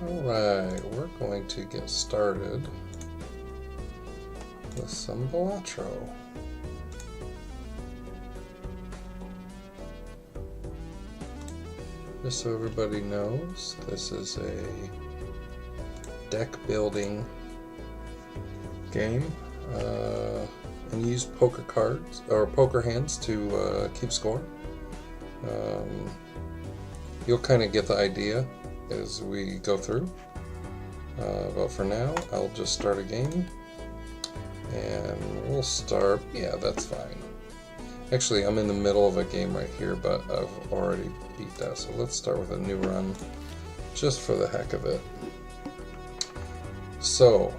Alright, we're going to get started with some Balatro. Just so everybody knows, this is a deck building game. And use poker cards or poker hands to keep score. You'll kind of get the idea as we go through. But for now, I'll just start a game. And we'll start, yeah, that's fine. Actually, I'm in the middle of a game right here, but I've already beat that. So let's start with a new run, just for the heck of it. So,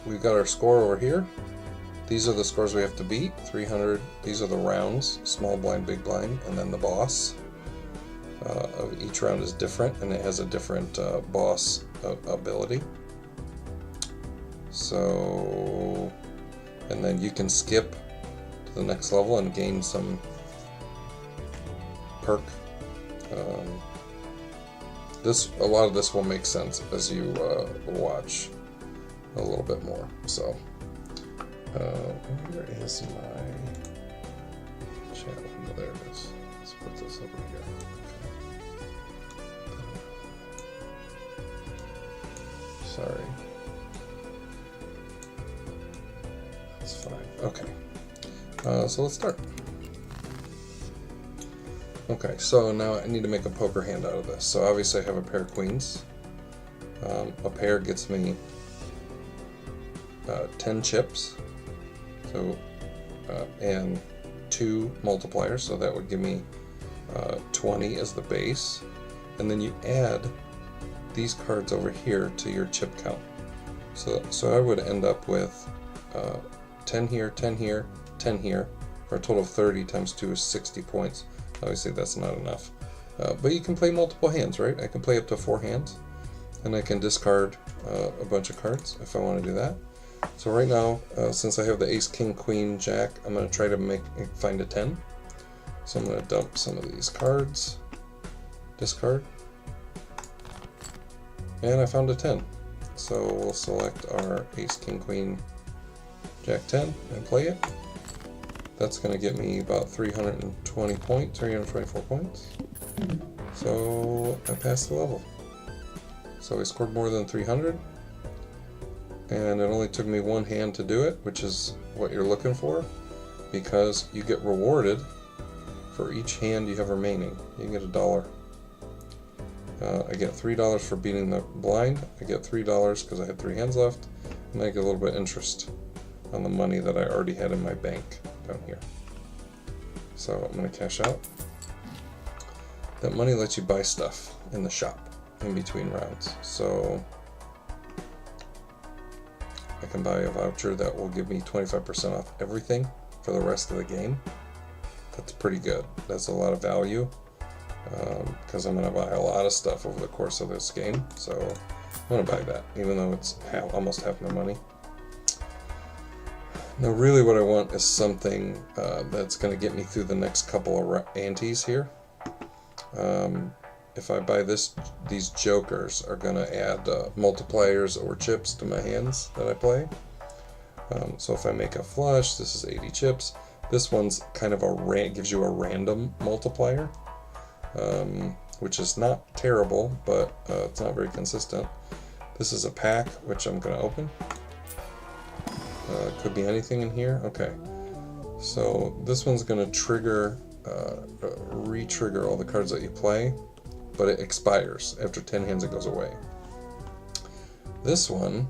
we've got our score over here. These are the scores we have to beat, 300. These are the rounds, small blind, big blind, and then the boss. Of each round is different, and it has a different boss ability. So, and then you can skip to the next level and gain some perk. A lot of this will make sense as you watch a little bit more. So, where is my chat window? There it is. Let's put this over here. Sorry. That's fine. Okay. So let's start. Okay, so now I need to make a poker hand out of this. So obviously I have a pair of queens. A pair gets me 10 chips. So, and 2 multipliers, so that would give me 20 as the base. And then you add these cards over here to your chip count. So I would end up with 10 here, 10 here, 10 here, for a total of 30 times 2 is 60 points. Obviously that's not enough. But you can play multiple hands, right? I can play up to 4 hands, and I can discard a bunch of cards if I want to do that. So right now, since I have the ace, king, queen, jack, I'm going to try to find a 10. So I'm going to dump some of these cards, discard, and I found a 10. So we'll select our ace, king, queen, jack 10 and play it. That's going to get me about 320 points, 324 points. So I passed the level. So I scored more than 300. And it only took me 1 hand to do it, which is what you're looking for, because you get rewarded for each hand you have remaining. You get $1. I get $3 for beating the blind. I get $3 because I had 3 hands left, and I get a little bit of interest on the money that I already had in my bank down here. So I'm going to cash out. That money lets you buy stuff in the shop in between rounds. So I can buy a voucher that will give me 25% off everything for the rest of the game. That's pretty good. That's a lot of value, because I'm going to buy a lot of stuff over the course of this game. So I'm going to buy that, even though it's almost half my money. Now really what I want is something that's going to get me through the next couple of antes here. If I buy these jokers are going to add multipliers or chips to my hands that I play. So if I make a flush, this is 80 chips. This one's kind of gives you a random multiplier, which is not terrible, but it's not very consistent. This is a pack, which I'm going to open. Could be anything in here. Okay, so this one's going to trigger, re-trigger all the cards that you play, but it expires after 10 hands. It goes away. This one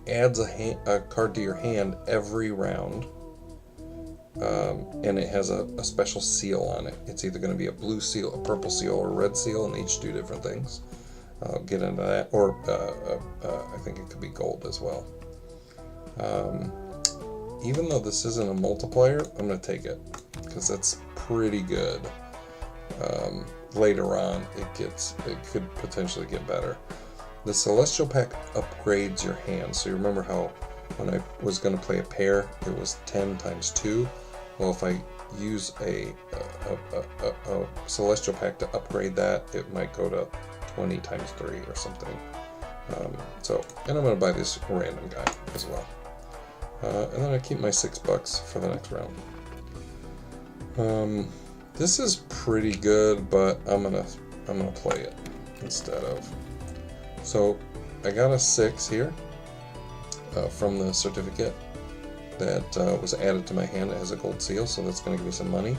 adds a card to your hand every round, and it has a special seal on it. It's either going to be a blue seal, a purple seal, or a red seal, and they each do different things. I'll get into that, or I think it could be gold as well. Even though this isn't a multiplier, I'm going to take it, because that's pretty good. Later on, it could potentially get better. The Celestial Pack upgrades your hand. So you remember how when I was going to play a pair, it was 10 times 2. Well, if I use a Celestial Pack to upgrade that, it might go to 20 times 3 or something. And I'm going to buy this random guy as well. And then I keep my $6 for the next round. This is pretty good, but I'm gonna play it instead of. So I got a 6 here from the certificate that was added to my hand. It has a gold seal, so that's going to give me some money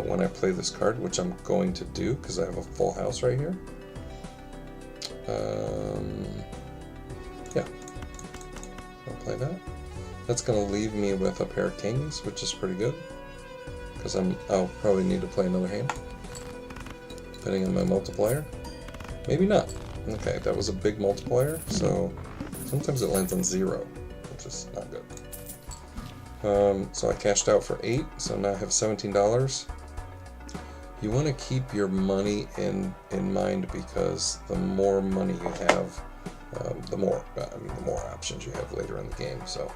when I play this card, which I'm going to do because I have a full house right here. Yeah, I'll play that. That's going to leave me with a pair of kings, which is pretty good because I'll probably need to play another hand depending on my multiplier. Maybe not. Okay, that was a big multiplier, so sometimes it lands on 0, which is not good. So I cashed out for 8, so now I have $17. You want to keep your money in mind because the more money you have, the more options you have later in the game. So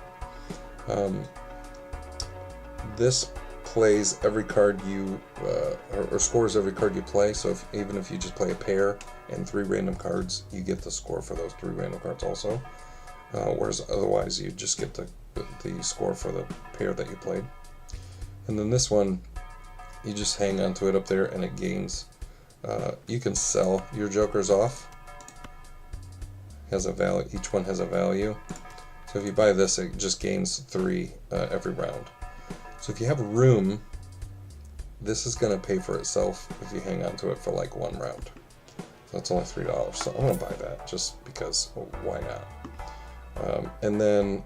this plays every card you or scores every card you play. So even if you just play a pair and 3 random cards, you get the score for those 3 random cards also. Whereas otherwise you just get the score for the pair that you played. And then this one, you just hang on to it up there and it gains. You can sell your jokers off. Has a value. Each one has a value. So if you buy this, it just gains 3 every round. So if you have room, this is going to pay for itself if you hang on to it for like 1 round. So it's only $3. So I'm going to buy that just because, well, why not? And then,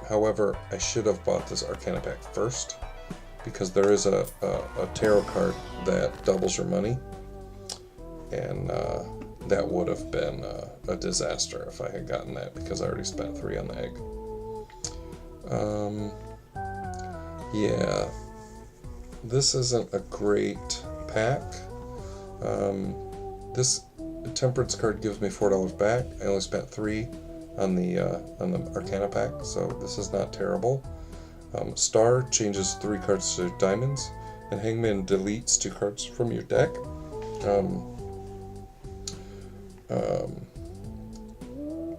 however, I should have bought this Arcana pack first because there is a tarot card that doubles your money, and that would have been a disaster if I had gotten that because I already spent 3 on the egg. Yeah, this isn't a great pack. This Temperance card gives me $4 back. I only spent 3 on the Arcana pack, so this is not terrible. Star changes 3 cards to diamonds, and Hangman deletes 2 cards from your deck.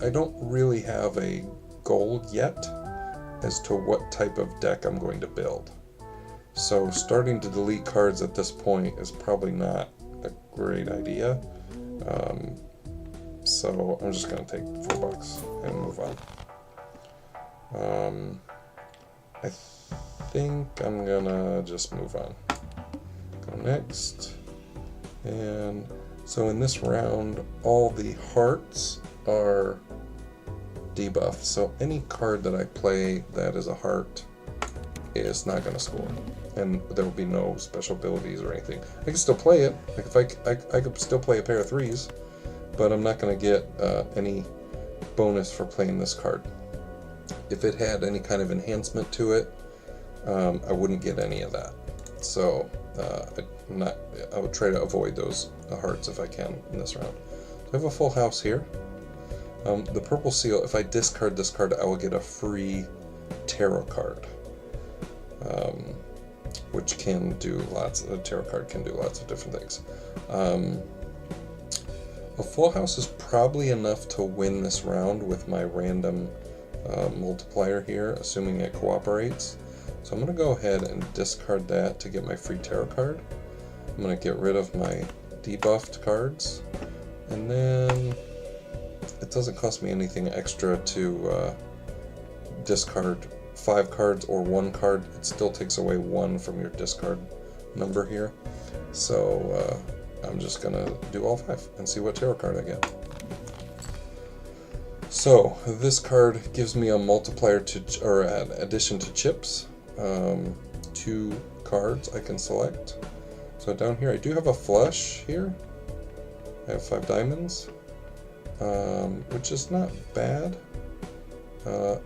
I don't really have a goal yet as to what type of deck I'm going to build. So starting to delete cards at this point is probably not a great idea. So I'm just going to take $4 and move on. I think I'm going to just move on. Go next. And so in this round, all the hearts are debuffed. So any card that I play that is a heart is not going to score. And there will be no special abilities or anything. I can still play it. Like if I could still play a pair of 3s, but I'm not going to get any bonus for playing this card. If it had any kind of enhancement to it, I wouldn't get any of that. So I would try to avoid those hearts if I can in this round. So I have a full house here. The purple seal, if I discard this card, I will get a free tarot card. Which can do a tarot card can do lots of different things. A full house is probably enough to win this round with my random multiplier here, assuming it cooperates. So I'm going to go ahead and discard that to get my free tarot card. I'm going to get rid of my debuffed cards, and then it doesn't cost me anything extra to discard 5 cards or 1 card. It still takes away 1 from your discard number here. So I'm just going to do all 5 and see what tarot card I get. So this card gives me a multiplier or an addition to chips. 2 cards I can select. So down here I do have a flush here. I have 5 diamonds, which is not bad.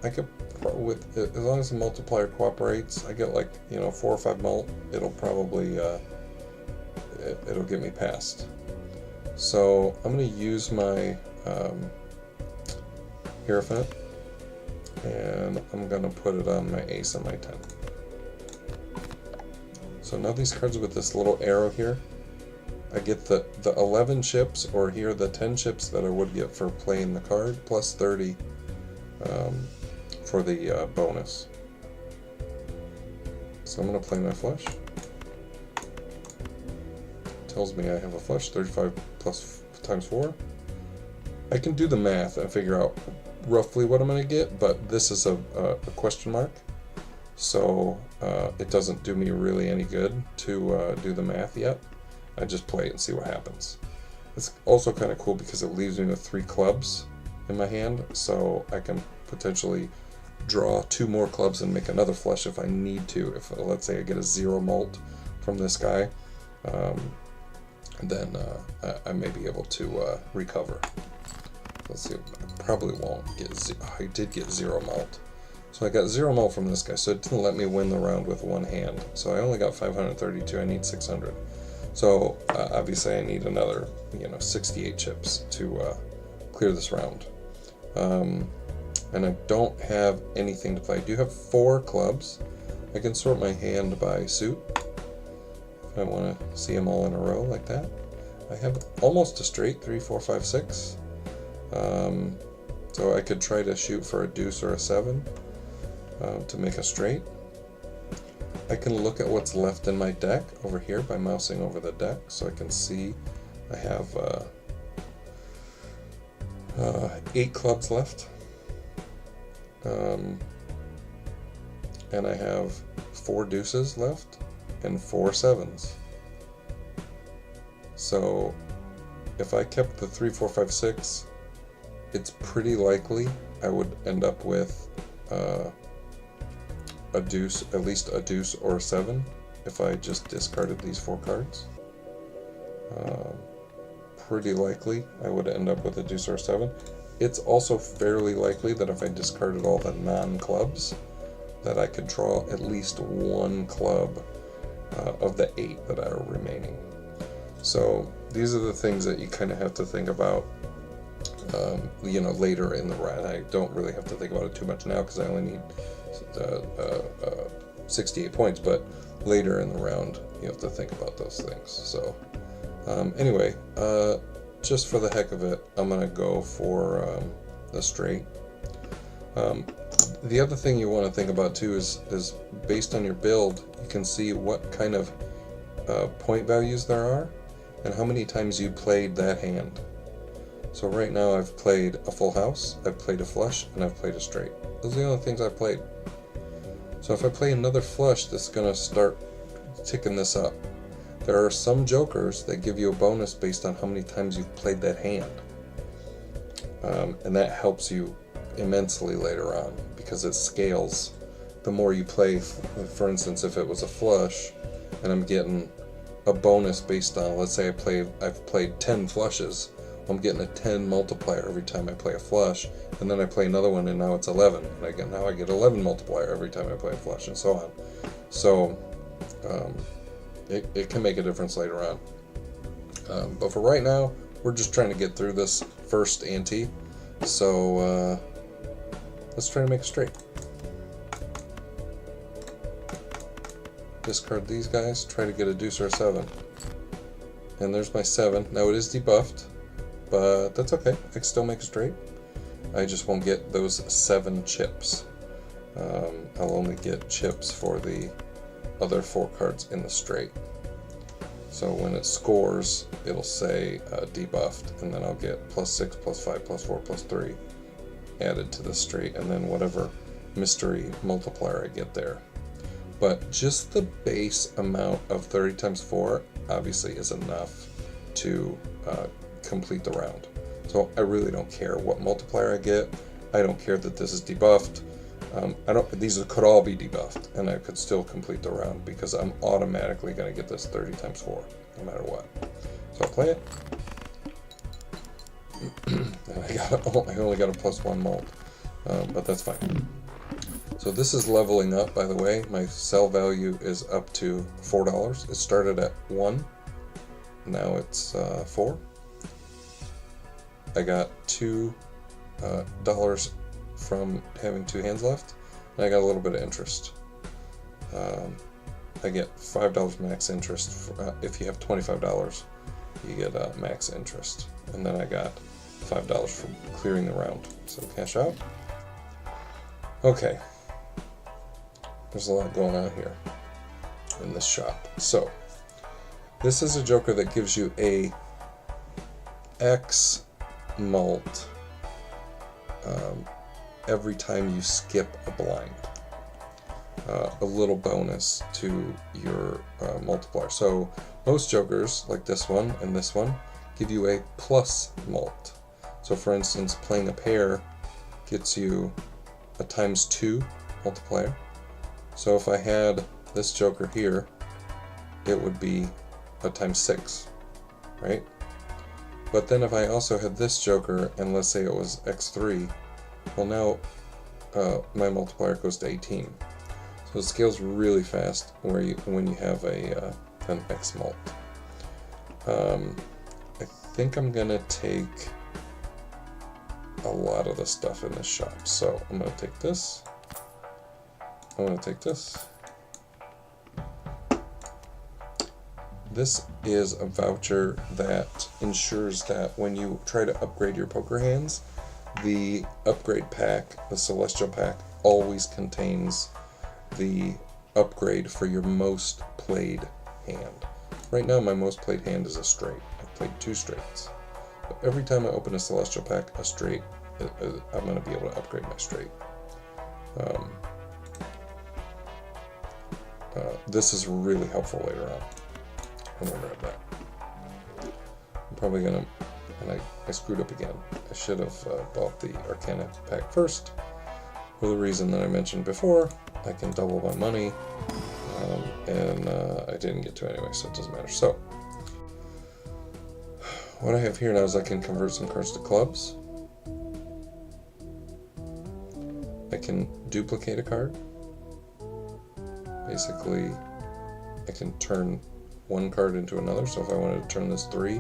I could, with as long as the multiplier cooperates, I get like 4 or 5 mult. It'll probably it'll get me past. So I'm going to use my Hierophant, and I'm going to put it on my ace and my 10. So now these cards with this little arrow here, I get the 11 chips, or here the 10 chips that I would get for playing the card, plus 30 for the bonus. So I'm going to play my flush. Tells me I have a flush, 35 plus times 4. I can do the math and figure out roughly what I'm going to get, but this is a question mark, so it doesn't do me really any good to do the math yet. I just play it and see what happens. It's also kind of cool because it leaves me with 3 clubs in my hand, so I can potentially draw 2 more clubs and make another flush if I need to. If, let's say, I get a 0 mult from this guy, then I may be able to recover. Let's see, I probably won't get I did get 0 mult. So I got 0 mult from this guy, so it didn't let me win the round with one hand. So I only got 532, I need 600. So obviously I need another, 68 chips to clear this round. And I don't have anything to play. I do have 4 clubs. I can sort my hand by suit if I want to see them all in a row like that. I have almost a straight, 3, 4, 5, 6. So I could try to shoot for a deuce or a 7 to make a straight. I can look at what's left in my deck over here by mousing over the deck, so I can see I have 8 clubs left, and I have 4 deuces left and 4 7s. So if I kept the 3, 4, 5, 6, it's pretty likely I would end up with a deuce, at least a deuce or a 7, if I just discarded these 4 cards. Pretty likely I would end up with a deuce or a 7. It's also fairly likely that if I discarded all the non-clubs, that I could draw at least 1 club of the 8 that are remaining. So these are the things that you kind of have to think about later in the round. I don't really have to think about it too much now because I only need 68 points, but later in the round you have to think about those things. So anyway, just for the heck of it, I'm going to go for the straight. The other thing you want to think about too is based on your build, you can see what kind of point values there are and how many times you played that hand. So right now I've played a full house, I've played a flush, and I've played a straight. Those are the only things I've played. So if I play another flush, that's going to start ticking this up. There are some jokers that give you a bonus based on how many times you've played that hand. And that helps you immensely later on because it scales. The more you play, for instance, if it was a flush and I'm getting a bonus based on, let's say I've played 10 flushes, I'm getting a 10 multiplier every time I play a flush, and then I play another one and now it's 11, and now I get 11 multiplier every time I play a flush, and so on. So it can make a difference later on. But for right now, we're just trying to get through this first ante, so let's try to make a straight. Discard these guys, try to get a deuce or a 7. And there's my 7. Now it is debuffed, but that's okay. I can still make a straight. I just won't get those 7 chips. I'll only get chips for the other 4 cards in the straight. So when it scores, it'll say debuffed, and then I'll get +6, +5, +4, +3 added to the straight, and then whatever mystery multiplier I get there. But just the base amount of 30 times 4 obviously is enough to complete the round. So I really don't care what multiplier I get. I don't care that this is debuffed. These could all be debuffed, and I could still complete the round because I'm automatically going to get this 30 times 4, no matter what. So I'll play it. And I only got a +1 mult, but that's fine. So this is leveling up, by the way. My sell value is up to $4. It started at 1. Now it's 4. I got $2 from having 2 hands left, and I got a little bit of interest. I get $5 max interest if you have $25, you get max interest. And then I got $5 for clearing the round. So cash out. Okay. There's a lot going on here in this shop. So this is a joker that gives you a X mult every time you skip a blind. A little bonus to your multiplier. So most jokers, like this one and this one, give you a plus mult. So for instance, playing a pair gets you a ×2 multiplier. So if I had this joker here, it would be a ×6, right? But then if I also had this joker, and let's say it was x3, well now my multiplier goes to 18. So it scales really fast when you have an X mult. I think I'm gonna take a lot of the stuff in this shop. So I'm gonna take this. I'm gonna take this. This is a voucher that ensures that when you try to upgrade your poker hands, the upgrade pack, the Celestial pack, always contains the upgrade for your most played hand. Right now my most played hand is a straight. I've played 2 straights. But every time I open a Celestial pack, a straight, I'm going to be able to upgrade my straight. This is really helpful later on. I'm going to grab that. I'm probably going to, and I screwed up again. I should have bought the Arcana pack first, for the reason that I mentioned before. I can double my money, and I didn't get to anyway, so it doesn't matter. So, what I have here now is I can convert some cards to clubs. I can duplicate a card. Basically, I can turn one card into another, so if I wanted to turn this 3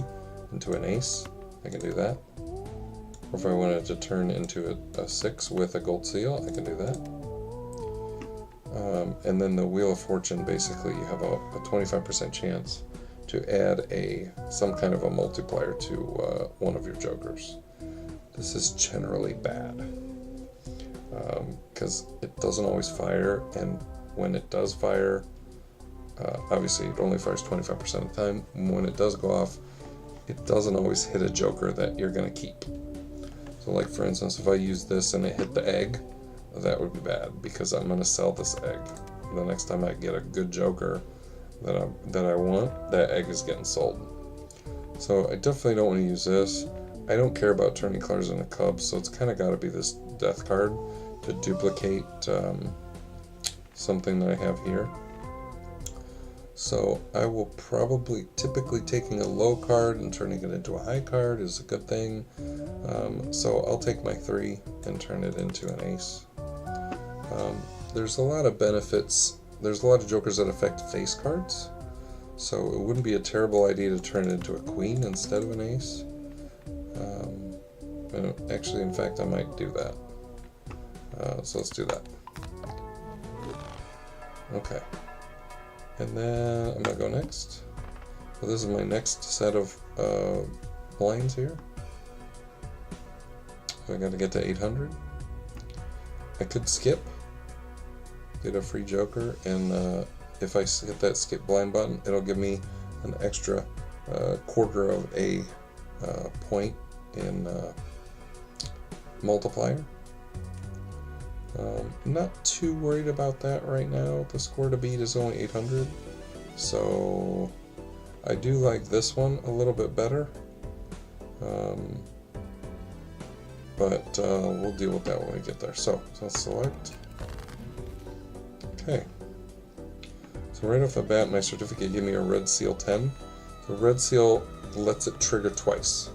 into an ace, I can do that. Or if I wanted to turn into a 6 with a gold seal, I can do that. And then the Wheel of Fortune, basically you have a 25% chance to add some kind of a multiplier to one of your jokers. This is generally bad because it doesn't always fire, and when it does fire, obviously it only fires 25% of the time. When it does go off, it doesn't always hit a joker that you're going to keep. So like for instance, if I use this and it hit the egg, that would be bad because I'm going to sell this egg. The next time I get a good joker that I want, that egg is getting sold. So I definitely don't want to use this. I don't care about turning cards into cubs, so it's kind of got to be this death card to duplicate something that I have here. So I will probably, typically taking a low card and turning it into a high card is a good thing. So I'll take my 3 and turn it into an ace. There's a lot of benefits. There's a lot of jokers that affect face cards. So it wouldn't be a terrible idea to turn it into a queen instead of an ace. And actually, in fact, I might do that. So let's do that. Okay. And then I'm going to go next. So this is my next set of blinds here. So I got to get to 800. I could skip, get a free joker, and if I hit that skip blind button, it'll give me an extra quarter of a point in multiplier. Not too worried about that right now. The score to beat is only 800, so I do like this one a little bit better, but we'll deal with that when we get there. So let's select. Okay, so right off the bat, my certificate gave me a red seal 10. The red seal lets it trigger twice,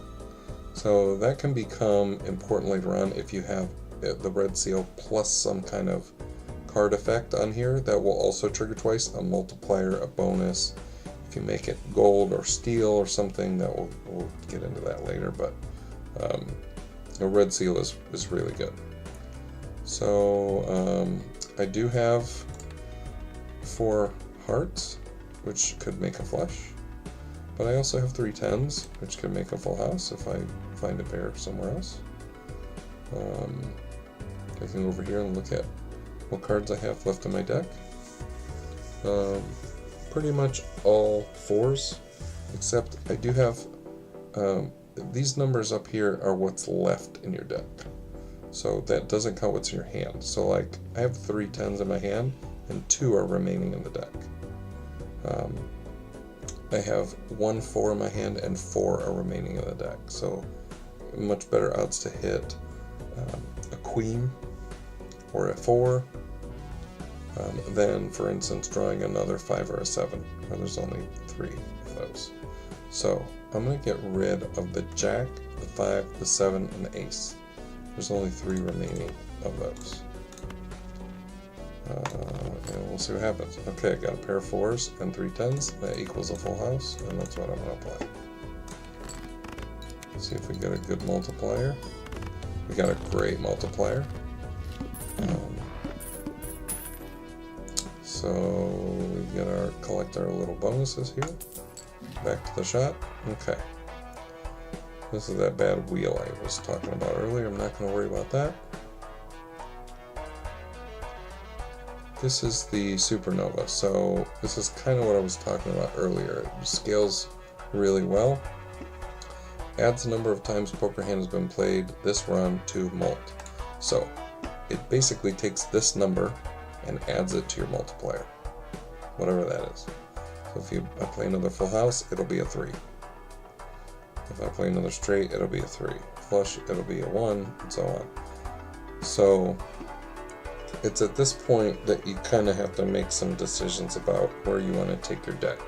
so that can become important later on if you have the red seal plus some kind of card effect on here that will also trigger twice, a multiplier, a bonus. If you make it gold or steel or something, that we'll get into that later, but a red seal is really good. So I do have 4 hearts, which could make a flush, But I also have 3 10s, which can make a full house if I find a pair somewhere else. I can go over here and look at what cards I have left in my deck. Pretty much all 4s, except I do have these numbers up here are what's left in your deck. So that doesn't count what's in your hand. So like I have 3 10s in my hand and 2 are remaining in the deck. I have 1 4 in my hand and 4 are remaining in the deck. So much better odds to hit a queen or a 4 than, for instance, drawing another 5 or a 7, where there's only 3 of those. So I'm going to get rid of the jack, the 5, the 7, and the ace. There's only 3 remaining of those. And we'll see what happens. Okay, got a pair of 4s and 3 10s. That equals a full house, and that's what I'm going to play. See if we get a good multiplier. We got a great multiplier. So we get collect our little bonuses here. Back to the shot. Okay. This is that bad wheel I was talking about earlier. I'm not going to worry about that. This is the supernova. So this is kind of what I was talking about earlier. It scales really well. Adds the number of times poker hand has been played this run to mult. So it basically takes this number and adds it to your multiplier, whatever that is. So if I play another full house, it'll be a 3. If I play another straight, it'll be a 3. Flush, it'll be a 1, and so on. So it's at this point that you kind of have to make some decisions about where you want to take your deck.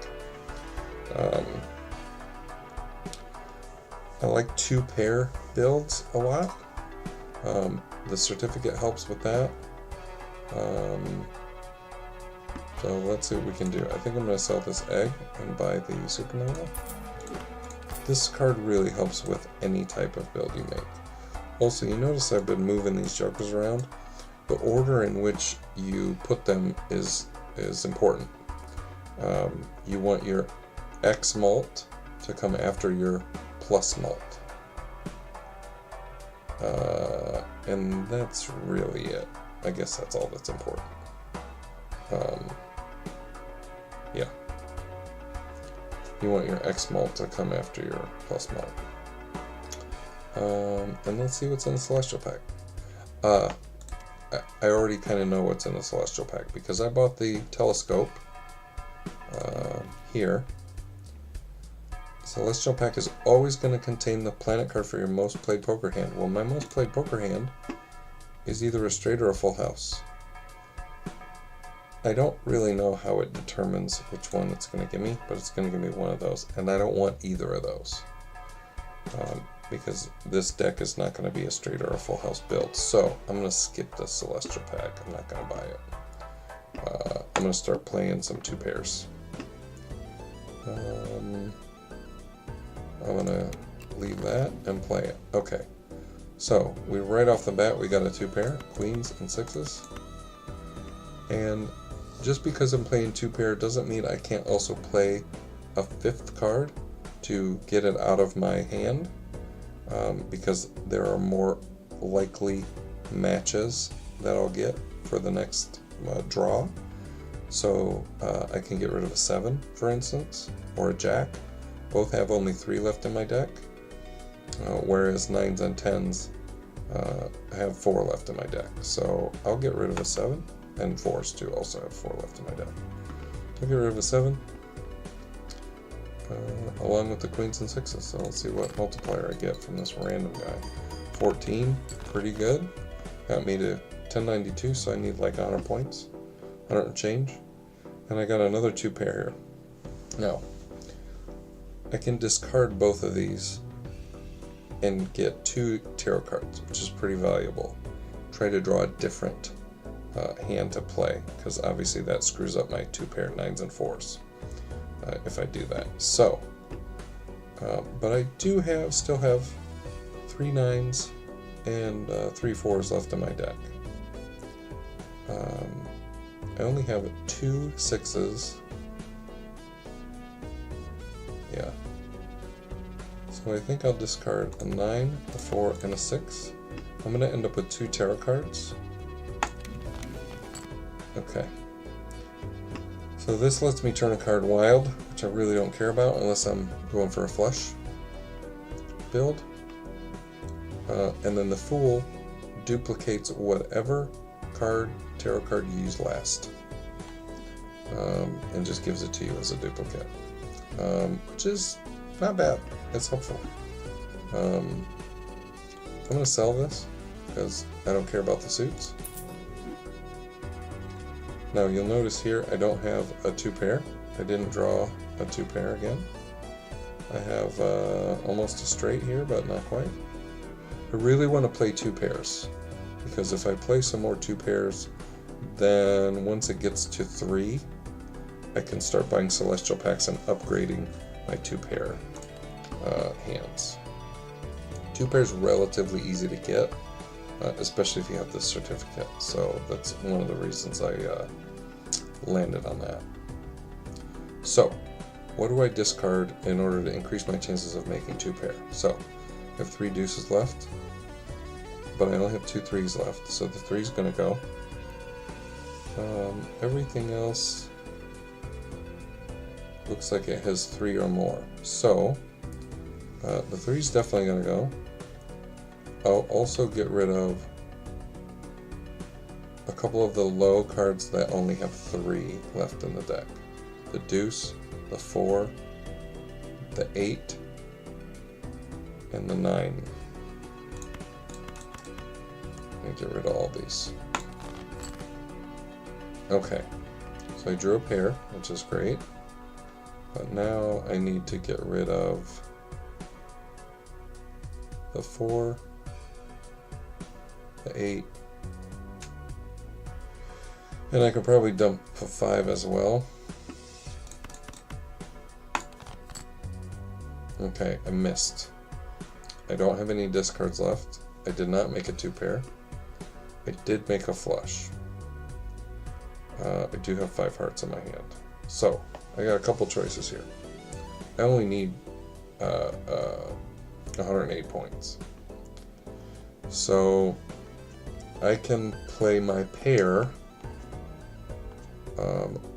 I like 2-pair builds a lot. The certificate helps with that. So let's see what we can do. I think I'm going to sell this egg and buy the supernova. This card really helps with any type of build you make. Also, you notice I've been moving these jokers around. The order in which you put them is important. You want your X mult to come after your plus mult. And that's really it. I guess that's all that's important. Yeah. You want your X mult to come after your plus mult. And let's see what's in the Celestial Pack. I already kind of know what's in the Celestial Pack because I bought the telescope here. Celestial Pack is always going to contain the planet card for your most played poker hand. Well, my most played poker hand is either a straight or a full house. I don't really know how it determines which one it's going to give me, but it's going to give me one of those, and I don't want either of those because this deck is not going to be a straight or a full house build. So I'm going to skip the Celestial Pack. I'm not going to buy it. I'm going to start playing some 2 pairs. I'm going to leave that and play it. Okay. So, right off the bat, we got a 2-pair, queens and 6s. And just because I'm playing 2-pair doesn't mean I can't also play a 5th card to get it out of my hand, because there are more likely matches that I'll get for the next draw. So, I can get rid of a 7, for instance, or a jack. Both have only 3 left in my deck. Whereas 9s and 10s have 4 left in my deck. So I'll get rid of a 7, and 4s too also have 4 left in my deck. I'll get rid of a 7, along with the queens and 6s. So let's see what multiplier I get from this random guy. 14, pretty good. Got me to 1092, so I need like honor points. 100 and change. And I got another 2-pair here. Now, I can discard both of these and get 2 tarot cards, which is pretty valuable. Try to draw a different hand to play, because obviously that screws up my 2-pair 9s and 4s if I do that. So, but I do still have 3 9s and 3 4s left in my deck. I only have 2 6s. Yeah, So I think I'll discard a 9, a 4, and a 6. I'm going to end up with 2 tarot cards. Okay. So this lets me turn a card wild, which I really don't care about unless I'm going for a flush build. And then the Fool duplicates whatever tarot card you used last. And just gives it to you as a duplicate. Which is not bad. It's helpful. I'm going to sell this because I don't care about the suits. Now you'll notice here I don't have a 2-pair. I didn't draw a 2-pair again. I have almost a straight here, but not quite. I really want to play 2 pairs because if I play some more 2 pairs, then once it gets to 3, I can start buying Celestial Packs and upgrading my 2-pair hands. 2 pairs relatively easy to get, especially if you have this certificate. So that's one of the reasons I landed on that. So, what do I discard in order to increase my chances of making 2-pair? So, I have 3 deuces left, but I only have 2 3s left, so the 3's going to go. Everything else looks like it has 3 or more. So, the 3's definitely going to go. I'll also get rid of a couple of the low cards that only have 3 left in the deck. The deuce, the 4, the 8, and the 9. And get rid of all these. Okay, so I drew a pair, which is great. But now I need to get rid of the 4, the 8, and I could probably dump a 5 as well. Okay, I missed. I don't have any discards left. I did not make a 2-pair. I did make a flush. I do have 5 hearts in my hand. So, I got a couple choices here. I only need 108 points. So, I can play my pair,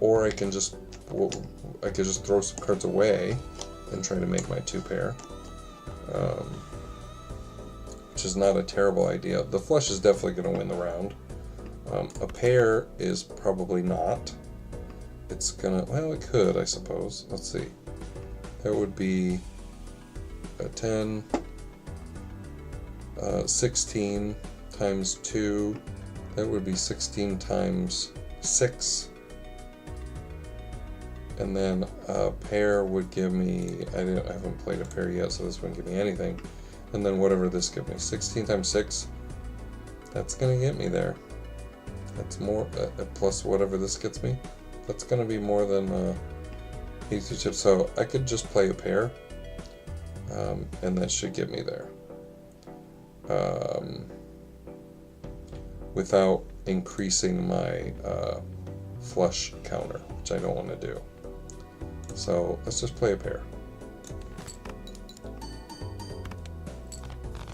or I can just throw some cards away and try to make my 2-pair, which is not a terrible idea. The flush is definitely going to win the round. A pair is probably not. It's gonna, well, it could, I suppose. Let's see. That would be a 10, 16 times 2. That would be 16 times 6. And then a pair would give me, I haven't played a pair yet, so this wouldn't give me anything. And then whatever this gives me, 16 times 6, that's going to get me there. That's more, plus whatever this gets me, that's going to be more than 82 chips. So I could just play a pair, and that should get me there. Without increasing my flush counter, which I don't want to do. So let's just play a pair.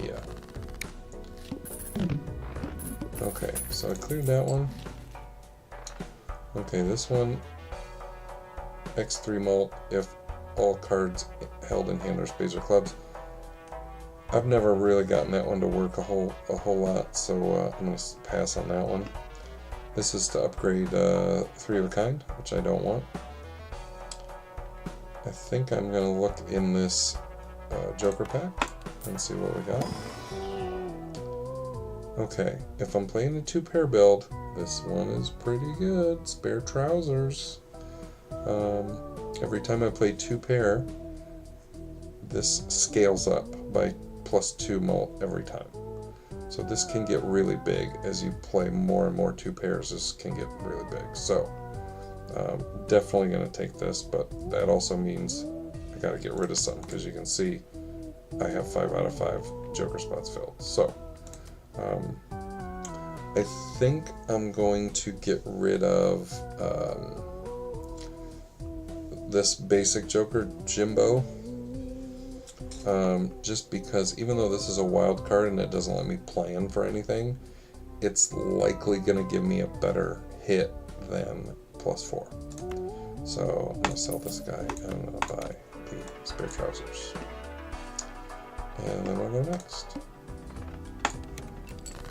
Yeah. Okay, so I cleared that one. Okay, this one, X3 mult if all cards held in hand are spades or clubs. I've never really gotten that one to work a whole lot, so I'm going to pass on that one. This is to upgrade 3 of a kind, which I don't want. I think I'm going to look in this Joker pack and see what we got. Okay, if I'm playing a 2-pair build, this one is pretty good. Spare trousers. Every time I play 2-pair, this scales up by +2 mult every time. So this can get really big as you play more and more 2-pairs. This can get really big. So definitely going to take this, but that also means I got to get rid of some because you can see I have 5 out of 5 Joker spots filled. So I think I'm going to get rid of this basic Joker, Jimbo. just because even though this is a wild card and it doesn't let me plan for anything, it's likely going to give me a better hit than +4. So I'm going to sell this guy and I'm going to buy the spare trousers. And then I'll go next.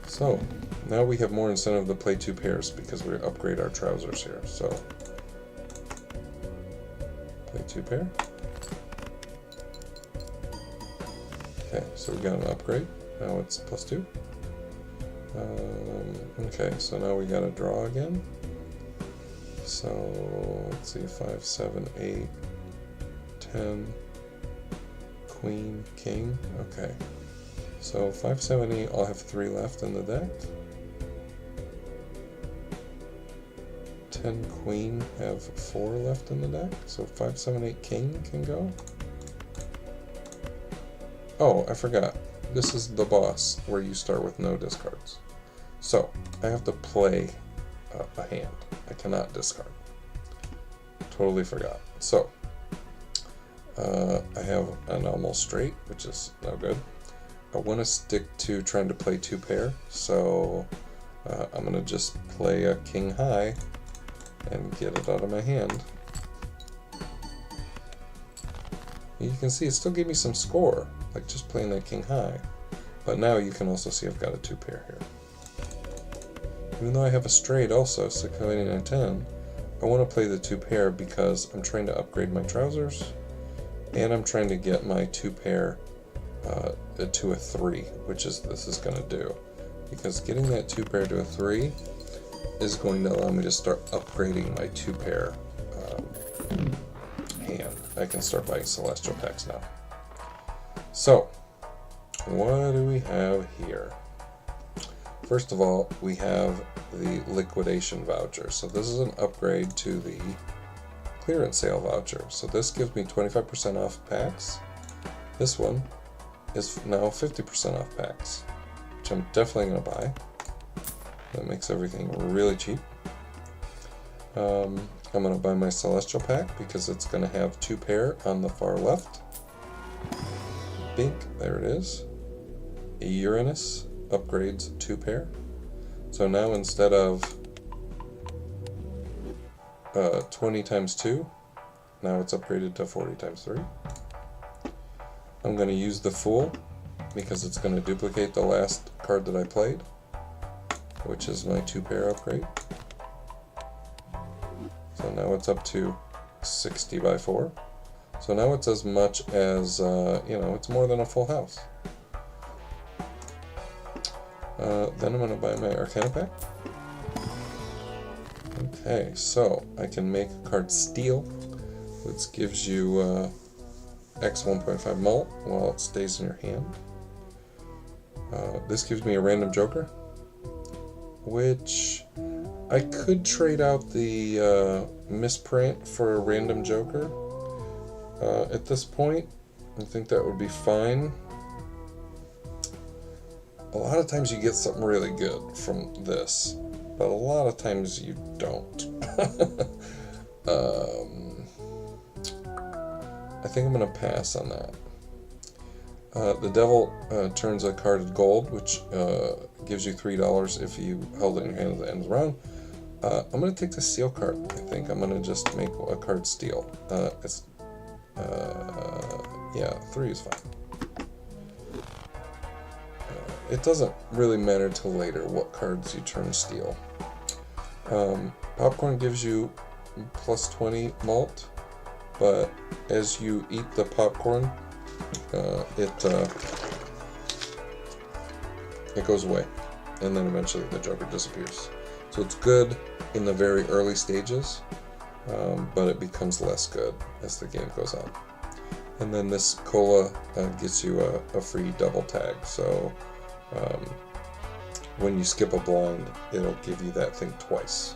So now we have more incentive to play 2 pairs because we upgrade our trousers here. So play 2 pair. Okay, so we got an upgrade. Now it's +2. Okay, so now we got to draw again. So let's see, 5, 7, 8, 10, Queen, King. Okay, so 5, 7, 8. I'll have 3 left in the deck. 10 Queen, have 4 left in the deck. So 5, 7, 8 King can go. Oh, I forgot. This is the boss where you start with no discards. So I have to play a hand. I cannot discard. Totally forgot. So I have an almost straight, which is no good. I want to stick to trying to play 2 pair, so I'm going to just play a king high and get it out of my hand. You can see it still gave me some score, like just playing that king high. But now you can also see I've got a 2 pair here. Even though I have a straight also, 6, 7, 8, 9, 10, I want to play the 2 pair because I'm trying to upgrade my trousers and I'm trying to get my 2 pair to a 3, which is this is going to do. Because getting that 2 pair to a 3 is going to allow me to start upgrading my 2 pair hand. I can start buying celestial packs now. So, what do we have here? First of all, we have the liquidation voucher. So this is an upgrade to the clearance sale voucher. So this gives me 25% off packs. This one is now 50% off packs, which I'm definitely going to buy. That makes everything really cheap. I'm going to buy my celestial pack because it's going to have 2 pair on the far left. Bink, there it is. Uranus upgrades 2 pair. So now instead of 20 times 2, now it's upgraded to 40 times 3. I'm going to use the Fool because it's going to duplicate the last card that I played, which is my 2 pair upgrade. So now it's up to 60 by 4. So now it's as much as, it's more than a full house. Then I'm going to buy my Arcana pack. Okay, so I can make a card Steal, which gives you X 1.5 mult while it stays in your hand. This gives me a random Joker, which I could trade out the misprint for a random Joker. At this point, I think that would be fine. A lot of times you get something really good from this, but a lot of times you don't. I think I'm going to pass on that. The Devil turns a card to gold, which gives you $3 if you held it in your hand at the end of the round. I'm going to take the Steal card. I think I'm going to just make a card Steal. Yeah, 3 is fine. It doesn't really matter till later what cards you turn Steal. Popcorn gives you plus 20 malt, but as you eat the popcorn, it goes away, and then eventually the Joker disappears. So it's good in the very early stages, but it becomes less good as the game goes on. And then this cola gets you a free double tag, so when you skip a blind, it'll give you that thing twice,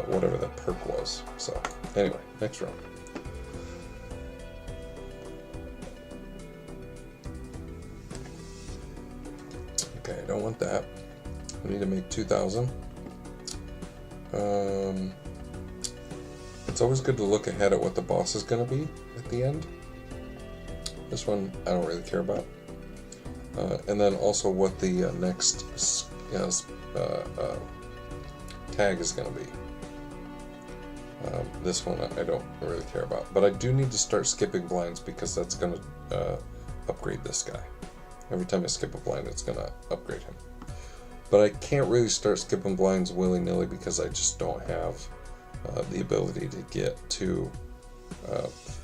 whatever that perk was. So anyway, next round. Okay, I don't want that. I need to make 2,000. It's always good to look ahead at what the boss is going to be at the end. This one I don't really care about. And then also what the next tag is going to be. This one I don't really care about. But I do need to start skipping blinds because that's going to upgrade this guy. Every time I skip a blind, it's going to upgrade him. But I can't really start skipping blinds willy-nilly because I just don't have the ability to get to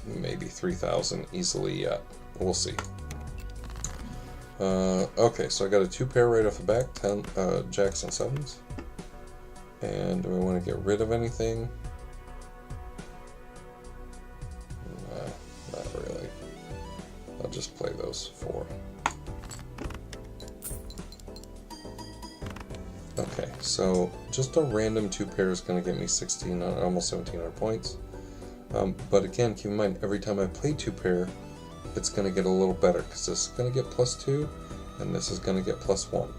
maybe 3,000 easily yet. We'll see. Okay, so I got a 2-pair right off the back, 10 jacks and 7s. And do I want to get rid of anything? Nah, not really. I'll just play those 4. Okay, so just a random 2-pair is going to get me 16, almost 1,700 points. But again, keep in mind, every time I play 2-pair, it's going to get a little better, because this is going to get +2, and this is going to get +1.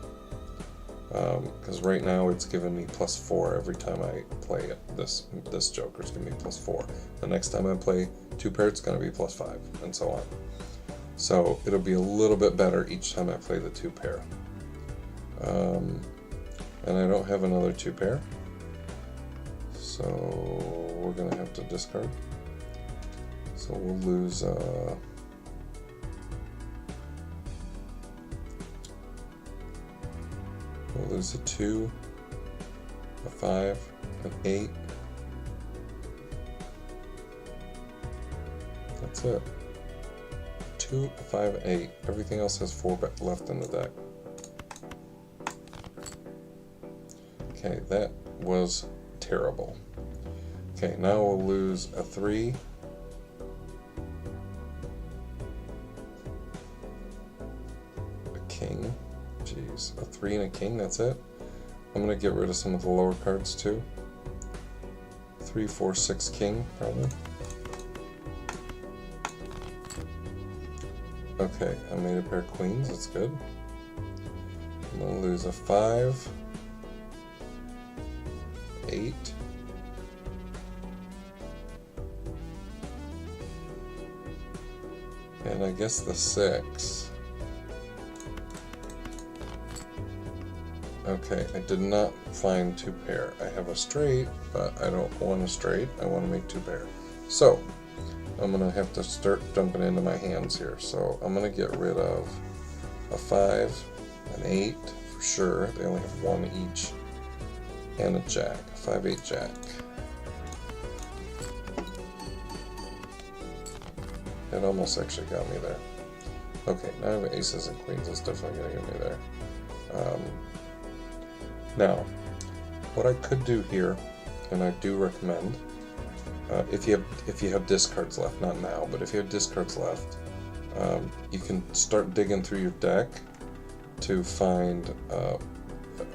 Because right now it's giving me +4 every time I play it. This Joker is giving me +4. The next time I play 2-pair, it's going to be +5, and so on. So it'll be a little bit better each time I play the 2-pair. And I don't have another 2-pair, so we're going to have to discard. So we'll lose a 2, a 5, an 8. That's it. 2, a 5, an 8. Everything else has 4 left in the deck. Okay, that was terrible. Okay, now we'll lose a 3. A king. Jeez, a 3 and a king, that's it? I'm going to get rid of some of the lower cards too. 3, 4, 6 king, probably. Okay, I made a pair of queens, that's good. I'm going to lose a 5. 8. And I guess the 6. Okay, I did not find 2-pair. I have a straight, but I don't want a straight. I want to make 2-pair. So, I'm going to have to start dumping into my hands here. So, I'm going to get rid of a 5, an 8, for sure. They only have 1 each. And a jack, 5-8 jack. It almost actually got me there. Okay, now I have aces and queens. That's definitely going to get me there. Now, what I could do here, and I do recommend, if you have discards left, not now, but if you have discards left, you can start digging through your deck to find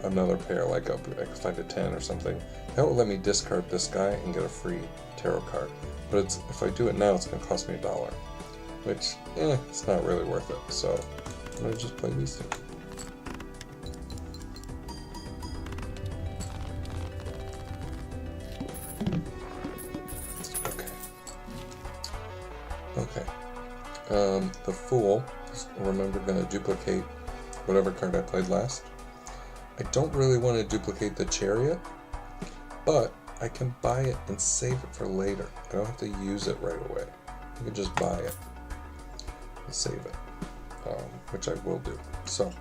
another pair, like I could find a 10 or something. That will let me discard this guy and get a free tarot card. But if I do it now, it's going to cost me $1, which, it's not really worth it. So I'm going to just play these two. Okay. The Fool is, remember, going to duplicate whatever card I played last. I don't really want to duplicate the Chariot, but I can buy it and save it for later. I don't have to use it right away. I can just buy it and save it, which I will do. So,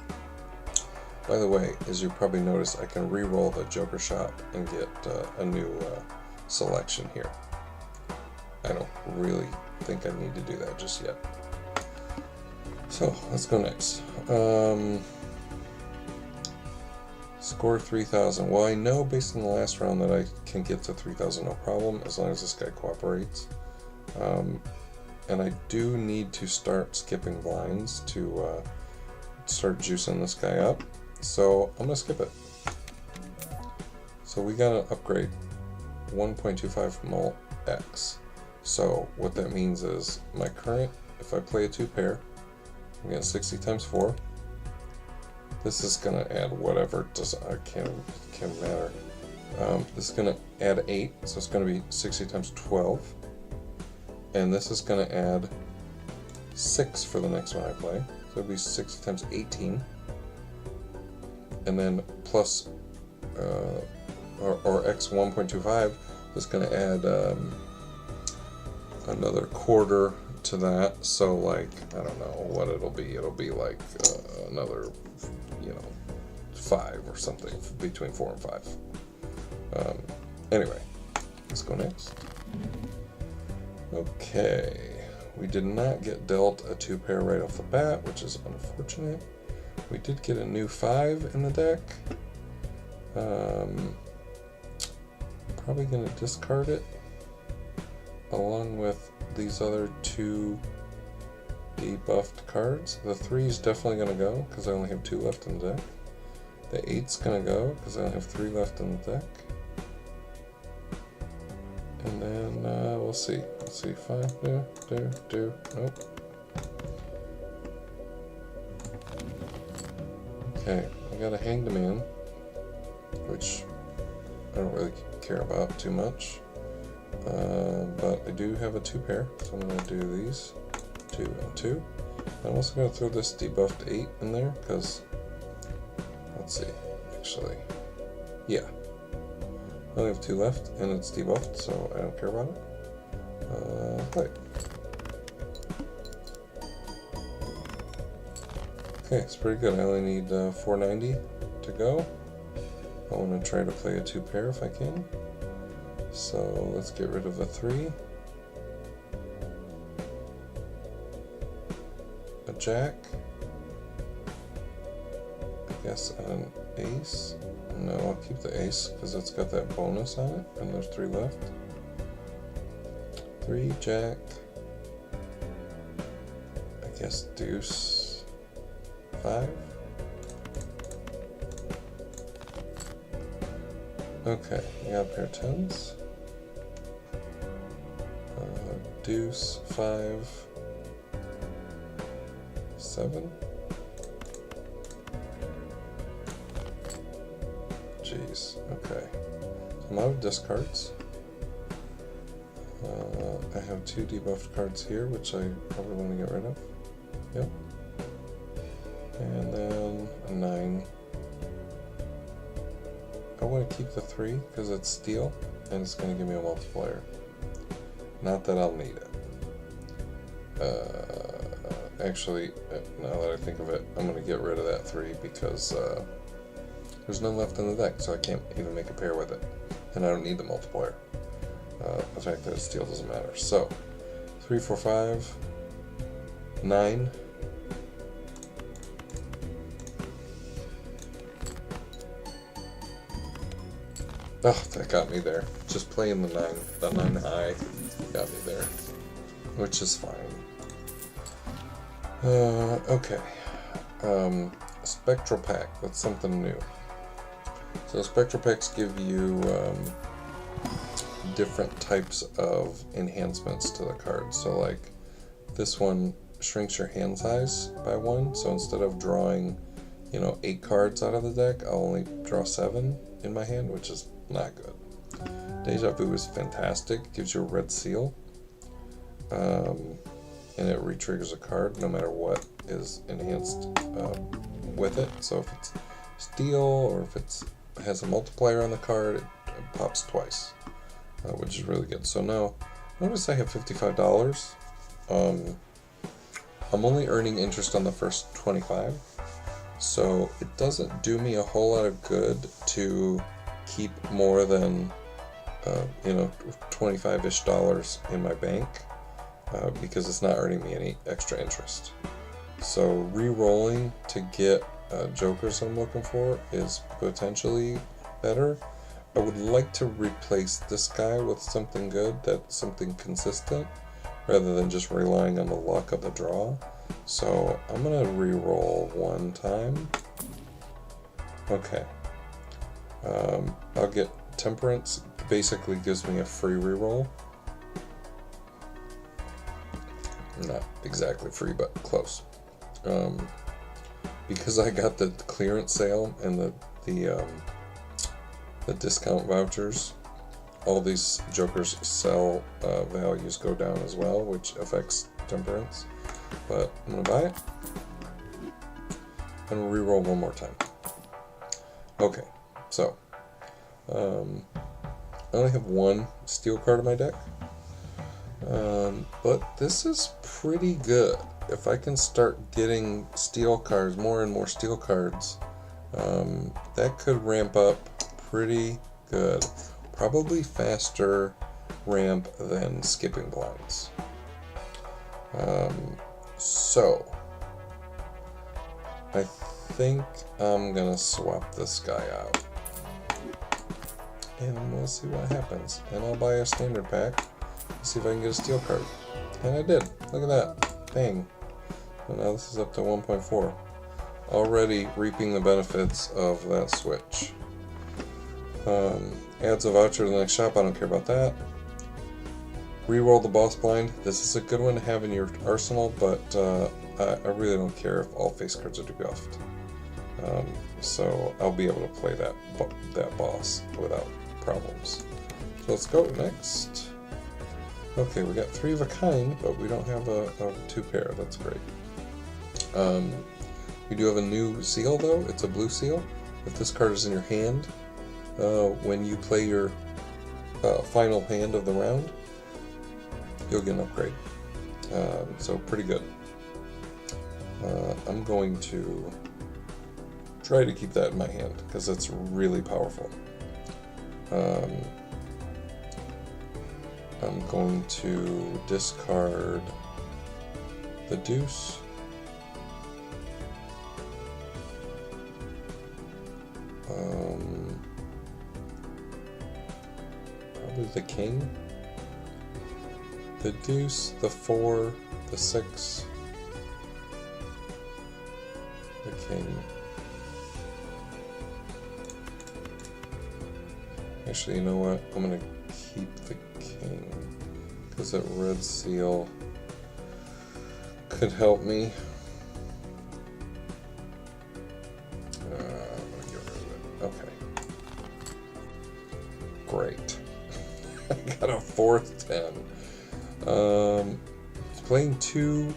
by the way, as you probably noticed, I can re-roll the Joker shop and get a new selection here. I don't really think I need to do that just yet. So, let's go next. Score 3,000. Well, I know based on the last round that I can get to 3,000 no problem, as long as this guy cooperates. And I do need to start skipping blinds to start juicing this guy up. So I'm going to skip it. So we got to upgrade 1.25 mult X. So what that means is my current, if I play a 2-pair, I'm getting 60 times 4. This is going to add whatever, it can't matter. This is going to add 8, so it's going to be 60 times 12. And this is going to add 6 for the next one I play. So it'll be 60 times 18. And then plus, or x 1.25 is going to add another quarter to that. So like, I don't know what it'll be. It'll be like another, 5 or something, between 4 and 5. Anyway, let's go next. Okay, we did not get dealt a 2-pair right off the bat, which is unfortunate. We did get a new 5 in the deck. Probably going to discard it along with these other 2 debuffed cards. The 3 is definitely going to go because I only have 2 left in the deck. The 8's going to go because I only have 3 left in the deck. And then we'll see. Let's see. 5, nope. Okay, I got a Hanged Man, which I don't really care about too much. But I do have a 2-pair, so I'm going to do these 2 and 2. I'm also going to throw this debuffed 8 in there because, let's see, actually, yeah. I only have 2 left, and it's debuffed, so I don't care about it. Play. Okay, it's pretty good. I only need 490 to go. I want to try to play a 2-pair if I can. So let's get rid of a 3. A Jack. I guess an Ace. No, I'll keep the Ace because it's got that bonus on it, and there's 3 left. 3, Jack. I guess Deuce. 5. Okay, we got a pair of 10s. Deuce, 5, 7. Jeez, okay. So I'm out of discards. I have 2 debuffed cards here, which I probably want to get rid of. Yep. And then a 9. I want to keep the 3 because it's steel and it's going to give me a multiplier. Not that I'll need it. Actually, now that I think of it, I'm going to get rid of that 3 because there's none left in the deck, so I can't even make a pair with it. And I don't need the multiplier. The fact that it's steel doesn't matter. So, 3, 4, 5, 9. Oh, that got me there. Just playing the 9 high got me there, which is fine. Okay. Spectral Pack, that's something new. So Spectral Packs give you different types of enhancements to the cards. So like this one shrinks your hand size by 1, so instead of drawing 8 cards out of the deck, I'll only draw 7 in my hand, which is not good. Deja Vu is fantastic, gives you a red seal, and it re-triggers a card no matter what is enhanced with it. So if it's steel or if it has a multiplier on the card, it pops twice, which is really good. So now, notice I have $55. I'm only earning interest on the first 25, so it doesn't do me a whole lot of good to keep more than 25-ish dollars in my bank because it's not earning me any extra interest. So re-rolling to get jokers I'm looking for is potentially better. I would like to replace this guy with something good, that's something consistent, rather than just relying on the luck of the draw. So I'm gonna re-roll 1 time. Okay. I'll get Temperance, basically gives me a free reroll. Not exactly free, but close. Because I got the clearance sale and the discount vouchers, all these jokers sell values go down as well, which affects Temperance. but I'm gonna buy it. And reroll one more time. Okay, so I only have one steel card in my deck, but this is pretty good. If I can start getting steel cards, more and more steel cards, that could ramp up pretty good. Probably faster ramp than skipping blinds. So I think I'm gonna swap this guy out, and we'll see what happens. And I'll buy a standard pack, see if I can get a steel card. And I did. Look at that. Bang. And now this is up to 1.4. Already reaping the benefits of that switch. Adds a voucher to the next shop. I don't care about that. Reroll the boss blind. This is a good one to have in your arsenal, but I really don't care if all face cards are debuffed. So I'll be able to play that boss without problems. So let's go next. Okay, we got 3 of a kind, but we don't have a 2 pair. That's great. We do have a new seal though. It's a blue seal. If this card is in your hand, when you play your final hand of the round, you'll get an upgrade. So pretty good. I'm going to try to keep that in my hand because it's really powerful. I'm going to discard the deuce. Probably the king. The deuce, the 4, the 6, the king. Actually, you know what? I'm going to keep the king because that red seal could help me. I'm going to get rid of it. Okay. Great. I got a 4th 10. Playing 2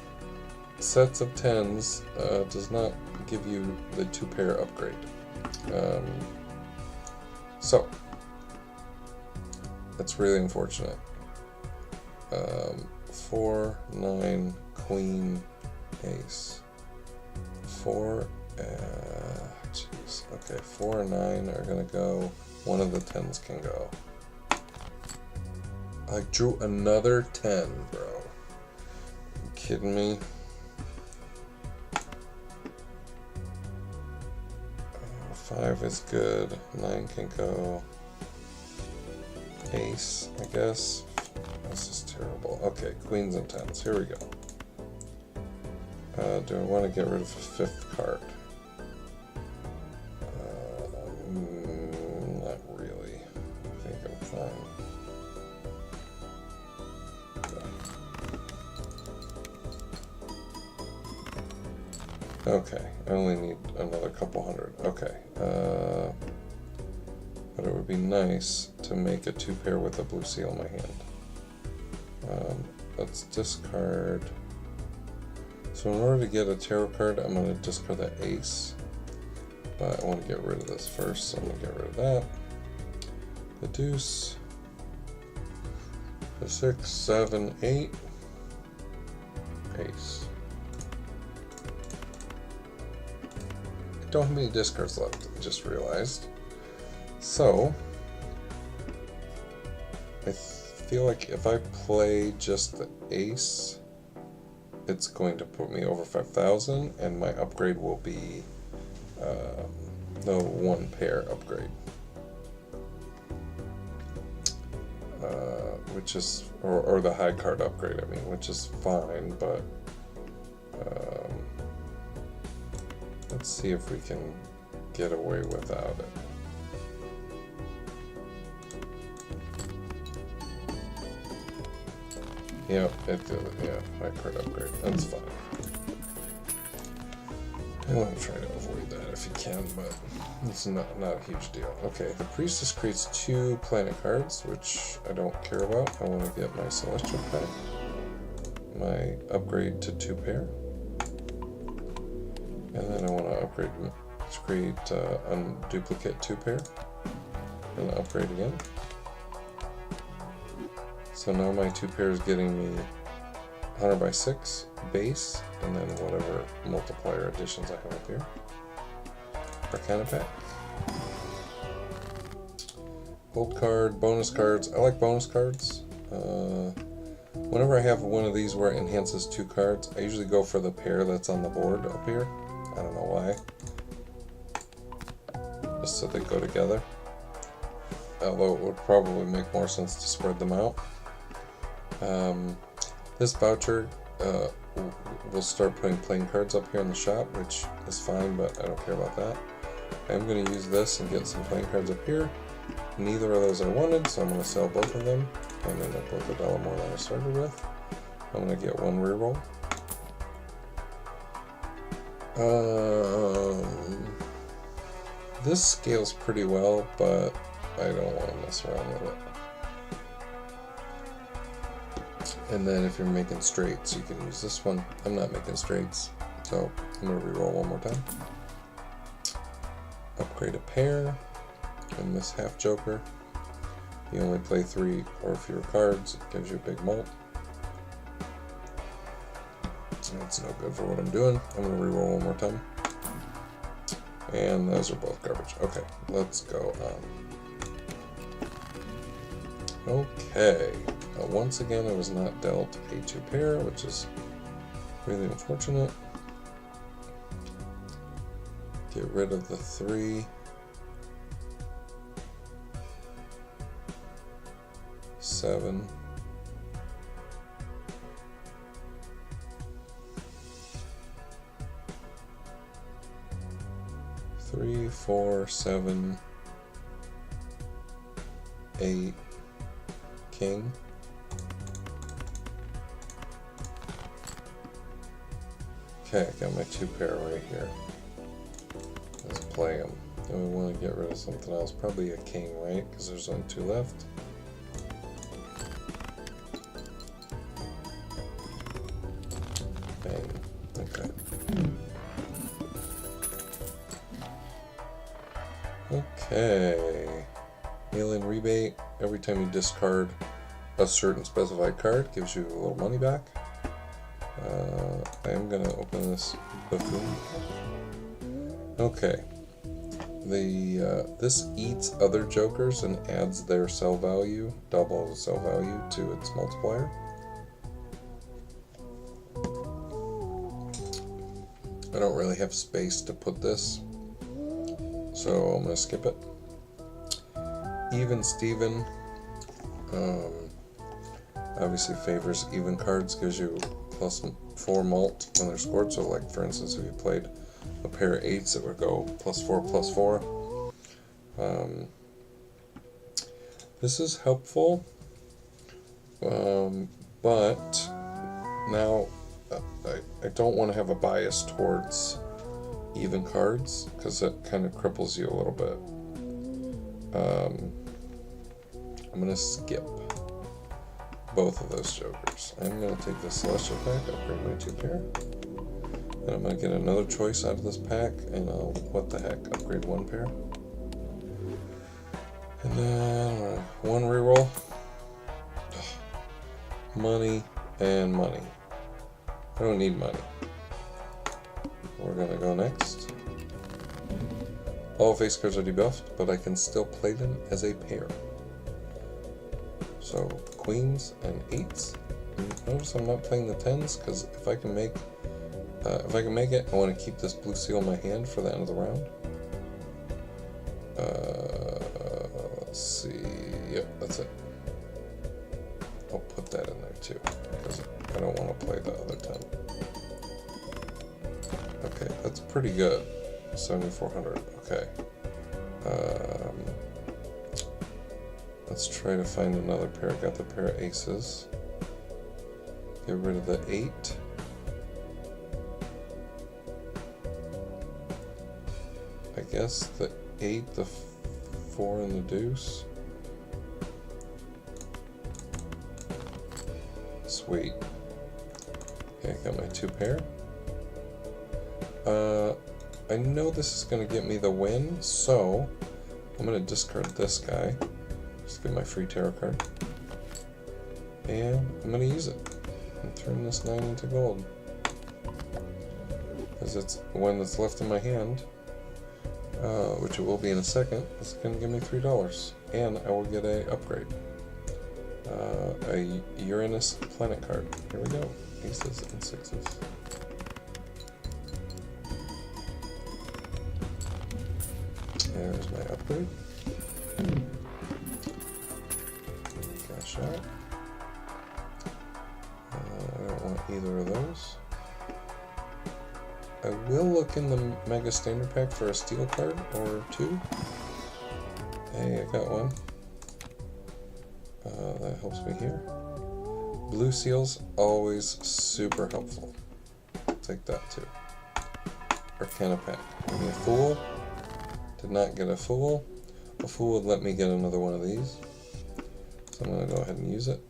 sets of 10s does not give you the 2 pair upgrade. So that's really unfortunate. 4, 9, queen, ace. 4, jeez. Okay, 4 and 9 are gonna go. One of the 10s can go. I drew another 10, bro. You kidding me? 5 is good. 9 can go. Ace, I guess. This is terrible. Okay, queens and 10s. Here we go. Do I want to get rid of a 5th card? Not really. I think I'm fine. Okay, I only need another couple hundred. Okay, but it would be nice to make a 2 pair with a blue seal in my hand. Let's discard. So in order to get a tarot card, I'm going to discard the ace. But I want to get rid of this first, so I'm going to get rid of that. The deuce. The 6, 7, 8. Ace. I don't have any discards left, I just realized. So, I feel like if I play just the ace, it's going to put me over 5,000, and my upgrade will be the 1 pair upgrade. Which is, or the high card upgrade, I mean, which is fine, but let's see if we can get away without it. Yep, it did it, yeah, high card upgrade, that's fine. I want to try to avoid that if you can, but it's not a huge deal. Okay, the priestess creates 2 planet cards, which I don't care about. I want to get my celestial pack. my upgrade to 2 pair. And then I want to upgrade, create unduplicate 2 pair. And upgrade again. So now my 2 pair is getting me 100 by 6 base, and then whatever multiplier additions I have up here. Arcana pack. Gold card, bonus cards. I like bonus cards. Whenever I have one of these where it enhances 2 cards, I usually go for the pair that's on the board up here. I don't know why. Just so they go together. Although it would probably make more sense to spread them out. This voucher will start putting playing cards up here in the shop, which is fine, but I don't care about that. I'm going to use this and get some playing cards up here. Neither of those I wanted, so I'm going to sell both of them and end up with $1 more than I started with. I'm going to get 1 reroll. This scales pretty well, but I don't want to mess around with it. And then if you're making straights, you can use this one. I'm not making straights, so I'm going to reroll one more time. Upgrade a pair. And this half joker. You only play 3 or fewer cards. It gives you a big mult. That's no good for what I'm doing. I'm going to reroll one more time. And those are both garbage. Okay, let's go on. Okay. Once again, I was not dealt a 2 pair, which is really unfortunate. Get rid of the 3. 7. 3, 4, 7, 8, king. Okay, I got my 2 pair right here. Let's play them. Then we want to get rid of something else, probably a king, right? Because there's only 2 left. Bang. Okay. Okay. Mail-in rebate. Every time you discard a certain specified card, gives you a little money back. I am gonna open this buffoon. Okay. This eats other jokers and adds their sell value, double the sell value to its multiplier. I don't really have space to put this, so I'm gonna skip it. Even Steven obviously favors even cards, gives you +4 mult when they're scored. So like for instance, if you played a pair of 8s, it would go +4/+4. This is helpful, but now I don't want to have a bias towards even cards because it kind of cripples you a little bit. I'm going to skip both of those jokers. I'm going to take the Celestial pack, upgrade my 2 pair. And I'm going to get another choice out of this pack, and I'll, what the heck, upgrade 1 pair. And then 1 reroll. Money and money. I don't need money. We're going to go next. All face cards are debuffed, but I can still play them as a pair. So queens and 8s. And notice I'm not playing the 10s because if I can make it, I want to keep this blue seal in my hand for the end of the round. Let's see. Yep, that's it. I'll put that in there too because I don't want to play the other 10. Okay, that's pretty good. 7,400. Okay. Let's try to find another pair. Got the pair of aces. Get rid of the 8. I guess the 8, the 4, and the deuce. Sweet. Okay, got my 2 pair. I know this is going to get me the win, so I'm going to discard this guy. Just get my free tarot card. And I'm going to use it and turn this 9 into gold. Because it's one that's left in my hand, which it will be in a second. It's going to give me $3. And I will get a upgrade. A Uranus planet card. Here we go. Aces and 6s. There's my upgrade. Cash out. I don't want either of those. I will look in the Mega Standard Pack for a steel card or 2. Hey, I got one. That helps me here. Blue seals, always super helpful. Take that too. Arcana pack. Give me a fool. Did not get a fool. A fool would let me get another one of these. So I'm going to go ahead and use it.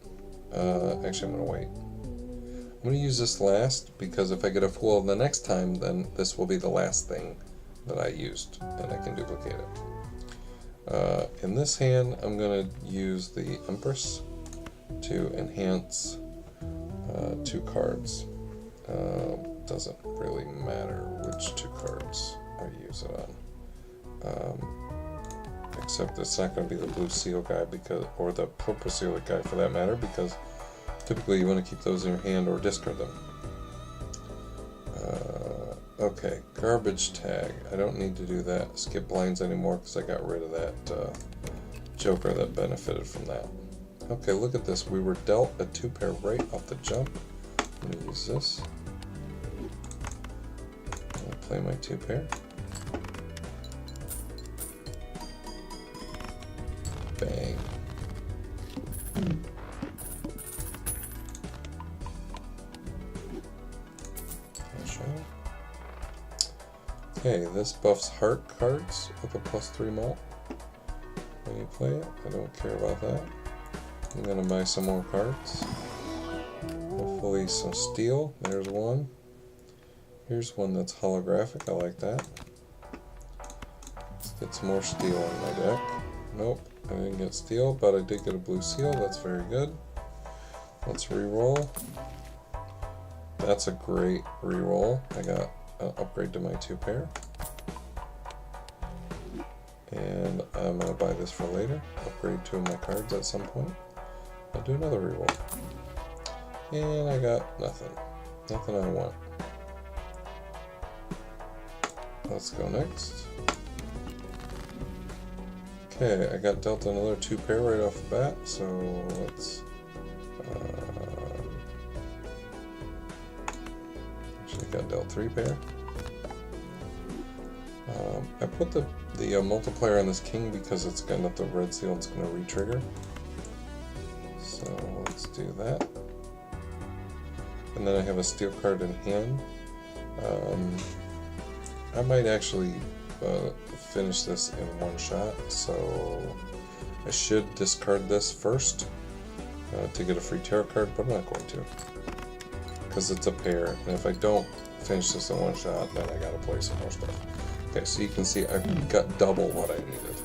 Actually, I'm going to wait. I'm going to use this last because if I get a fool the next time, then this will be the last thing that I used and I can duplicate it. In this hand, I'm going to use the Empress to enhance 2 cards. Doesn't really matter which 2 cards I use it on. Except it's not going to be the blue seal guy or the purple seal guy for that matter, because typically you want to keep those in your hand or discard them. Okay, garbage tag. I don't need to do that. Skip blinds anymore because I got rid of that joker that benefited from that. Okay, look at this. We were dealt a 2 pair right off the jump. I'm going to use this. I'm going to play my 2 pair. Bang. Okay, this buffs heart cards with a +3 mult. When you play it, I don't care about that. I'm gonna buy some more cards. Hopefully some steel. There's one. Here's one that's holographic. I like that. Let's get some more steel on my deck. Nope, I didn't get steel, but I did get a blue seal. That's very good. Let's re-roll. That's a great re-roll. I got an upgrade to my 2 pair. And I'm going to buy this for later. Upgrade 2 of my cards at some point. I'll do another re-roll. And I got nothing. Nothing I want. Let's go next. Okay, I got dealt another 2 pair right off the bat, so let's actually got dealt 3 pair. I put the multiplier on this king because it's got the red seal and it's going to re-trigger. So let's do that. And then I have a steel card in hand. I might actually finish this in one shot, so I should discard this first to get a free tarot card, but I'm not going to because it's a pair, and if I don't finish this in one shot, then I gotta play some more stuff. Okay, so you can see I got double what I needed,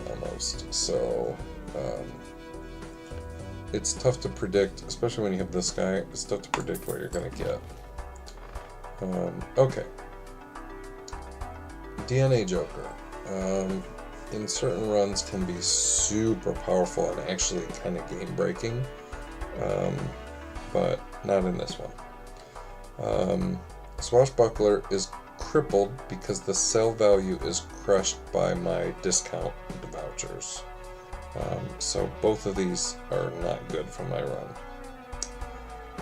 almost. So it's tough to predict, especially when you have this guy. It's tough to predict what you're gonna get. Okay. DNA Joker, in certain runs can be super powerful and actually kind of game breaking, but not in this one. Swashbuckler is crippled because the sell value is crushed by my discount vouchers, so both of these are not good for my run.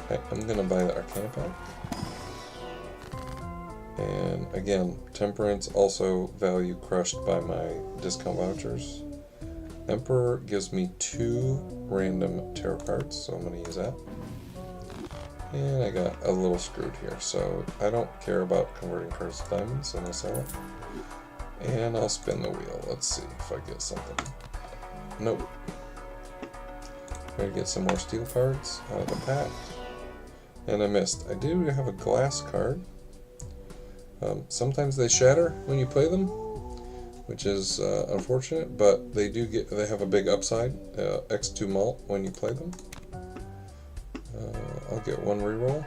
Okay, I'm going to buy the Arcana pack. And again, Temperance also value crushed by my discount vouchers. Emperor gives me 2 random tarot cards, so I'm going to use that. And I got a little screwed here, so I don't care about converting cards to diamonds, so I'm going to sell it. And I'll spin the wheel. Let's see if I get something. Nope. I'm going to get some more steel cards out of the pack. and I missed. I do have a glass card. Sometimes they shatter when you play them, which is unfortunate, but they have a big upside, X2 malt when you play them. I'll get one reroll.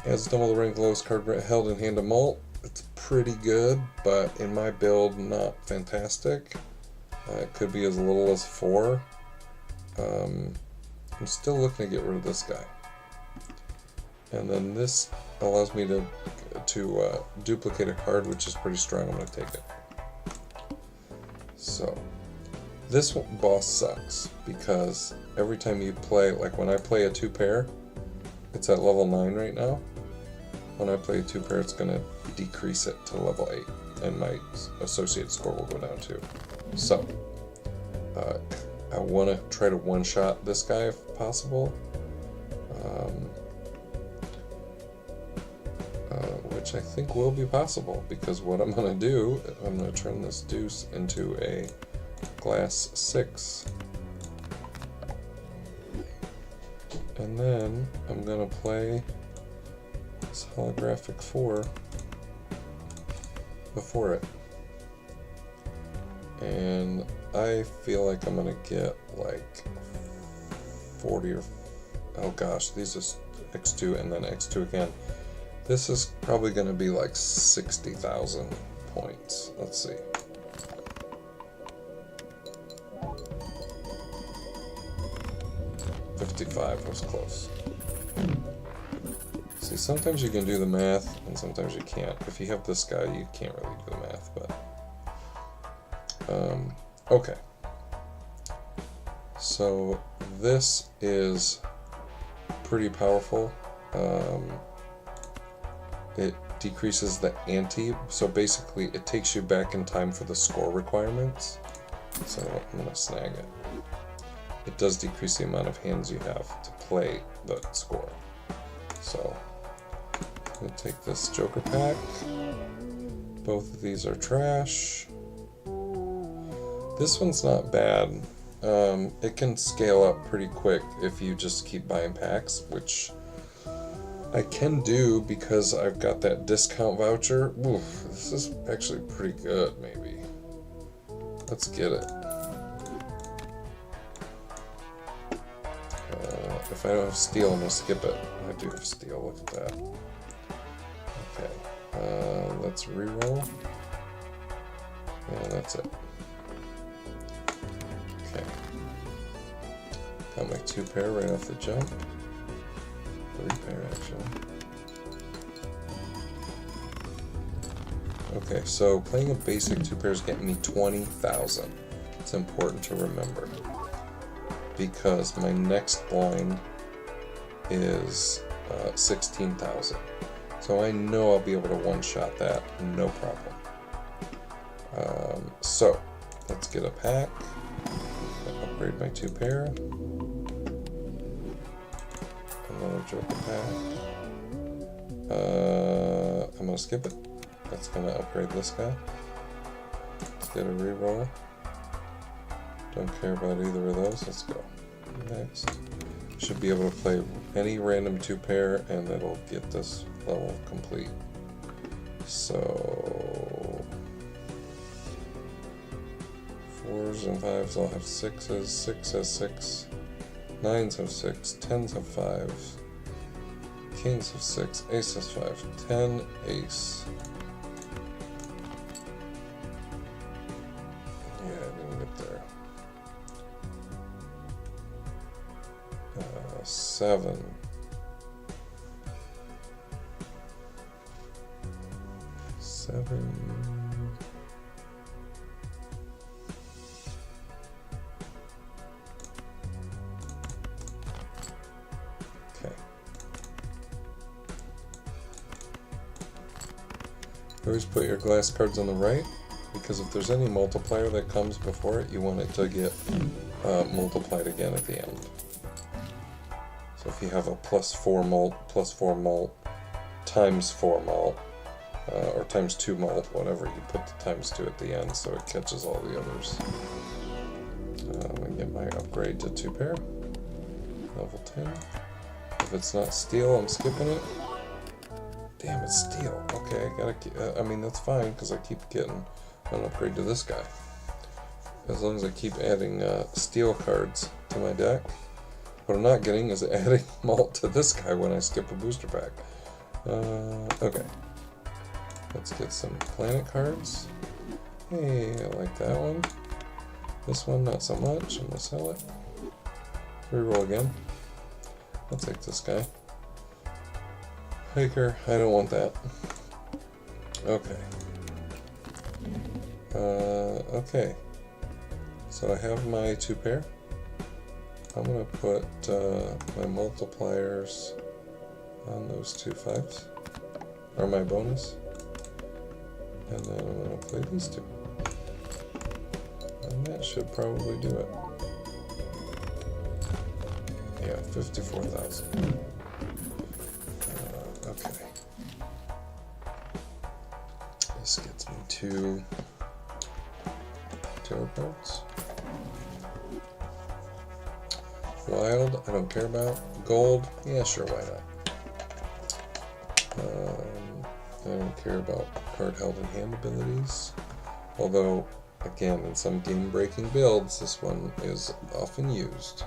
As double the rank lowest card held in hand of malt. It's pretty good, but in my build, not fantastic. It could be as little as 4. I'm still looking to get rid of this guy. And then this allows me to duplicate a card, which is pretty strong. I'm going to take it. So, this boss sucks, because every time you play, like when I play a 2-pair, it's at level 9 right now. When I play a 2-pair, it's going to decrease it to level 8, and my associated score will go down too. So, I want to try to one-shot this guy if possible, which I think will be possible, because what I'm going to do, I'm going to turn this deuce into a glass 6. And then I'm going to play this holographic 4 before it. And I feel like I'm going to get like 40 or... oh gosh, these are X2 and then X2 again. This is probably going to be like 60,000 points. Let's see. I was close. See, sometimes you can do the math, and sometimes you can't. If you have this guy, you can't really do the math, but... okay. So, this is pretty powerful. It decreases the ante, so basically it takes you back in time for the score requirements. So, I'm going to snag it. It does decrease the amount of hands you have to play the score. So, I'm going to take this Joker pack. Both of these are trash. This one's not bad. It can scale up pretty quick if you just keep buying packs, which I can do because I've got that discount voucher. Oof, this is actually pretty good, maybe. Let's get it. If I don't have steel, I'm going to skip it. I do have steel, look at that. Okay, let's reroll. And that's it. Okay. Got my 2-pair right off the jump. 3-pair, actually. Okay, so playing a basic 2-pair is getting me 20,000. It's important to remember, because my next blind is 16,000. So I know I'll be able to one-shot that, no problem. So, let's get a pack. Upgrade my 2-pair. Another Joker pack. I'm going to skip it. That's going to upgrade this guy. Let's get a reroll. Don't care about either of those. Let's go. Next. Should be able to play any random 2-pair and it'll get this level complete. So 4s and 5s all have 6s, 6 has 6, 9s have 6, 10s have 5, kings have 6, ace has 5, 10, ace. Yeah, I didn't get there. 7. 7. Okay. Always put your glass cards on the right, because if there's any multiplier that comes before it, you want it to get multiplied again at the end. So if you have a +4 malt, times 4 malt, or times 2 malt, whatever, you put the times 2 at the end so it catches all the others. I'm going to get my upgrade to 2-pair. level 10. If it's not steel, I'm skipping it. Damn, it's steel. Okay, I gotta keep, I mean, that's fine, because I keep getting an upgrade to this guy. As long as I keep adding steel cards to my deck. What I'm not getting is adding malt to this guy when I skip a booster pack. Okay. Let's get some planet cards. Hey, I like that one. This one, not so much. I'm gonna sell it. Reroll again. I'll take this guy. Hiker, I don't want that. Okay. Okay. So I have my 2 pair. I'm gonna put my multipliers on those 2 5s, or my bonus, and then I'm gonna play these 2. And that should probably do it. Yeah, 54,000. Okay. This gets me 2 tarot cards. Wild, I don't care about. Gold, yeah, sure, why not? I don't care about card held in hand abilities. Although, again, in some game-breaking builds, this one is often used.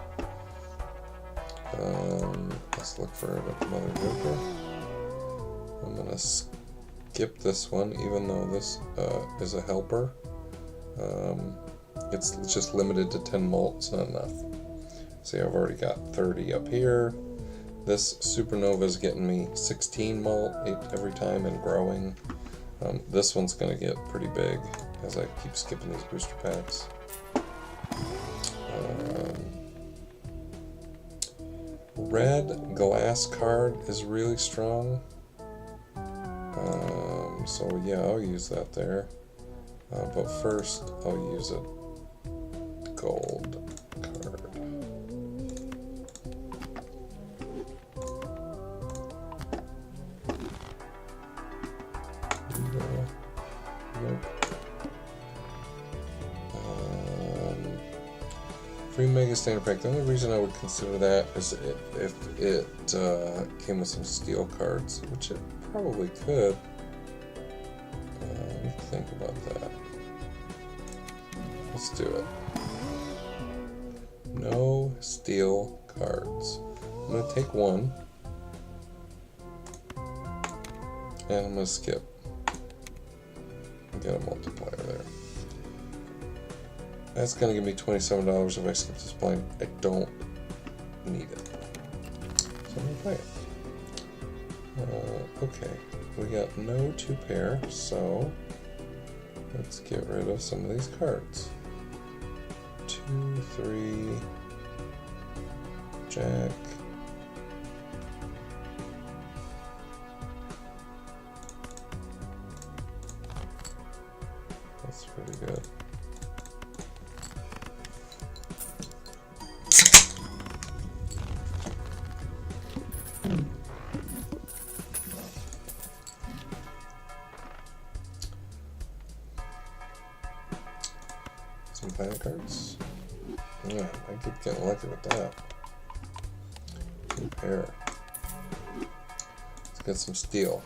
Let's look for another joker. I'm gonna skip this one, even though this is a helper. It's just limited to 10 malt, it's not enough. See, I've already got 30 up here. This supernova is getting me 16 malt every time and growing. This one's gonna get pretty big as I keep skipping these booster packs. Red glass card is really strong. So yeah, I'll use that there. But first, I'll use a gold card. Nope. Free Mega Standard Pack. The only reason I would consider that is if it came with some steel cards, which it probably could. Let me think about that. Let's do it. No steel cards. I'm going to take 1. And I'm going to skip. Get a multiplier there. That's going to give me $27 if I skip this blind. I don't need it. So I'm going to play it. Okay. We got no 2 pair, so let's get rid of some of these cards. 2, 3, Jack. That's pretty good. Some planet cards. Yeah, I keep getting lucky with that. 2 pair. Let's get some steel.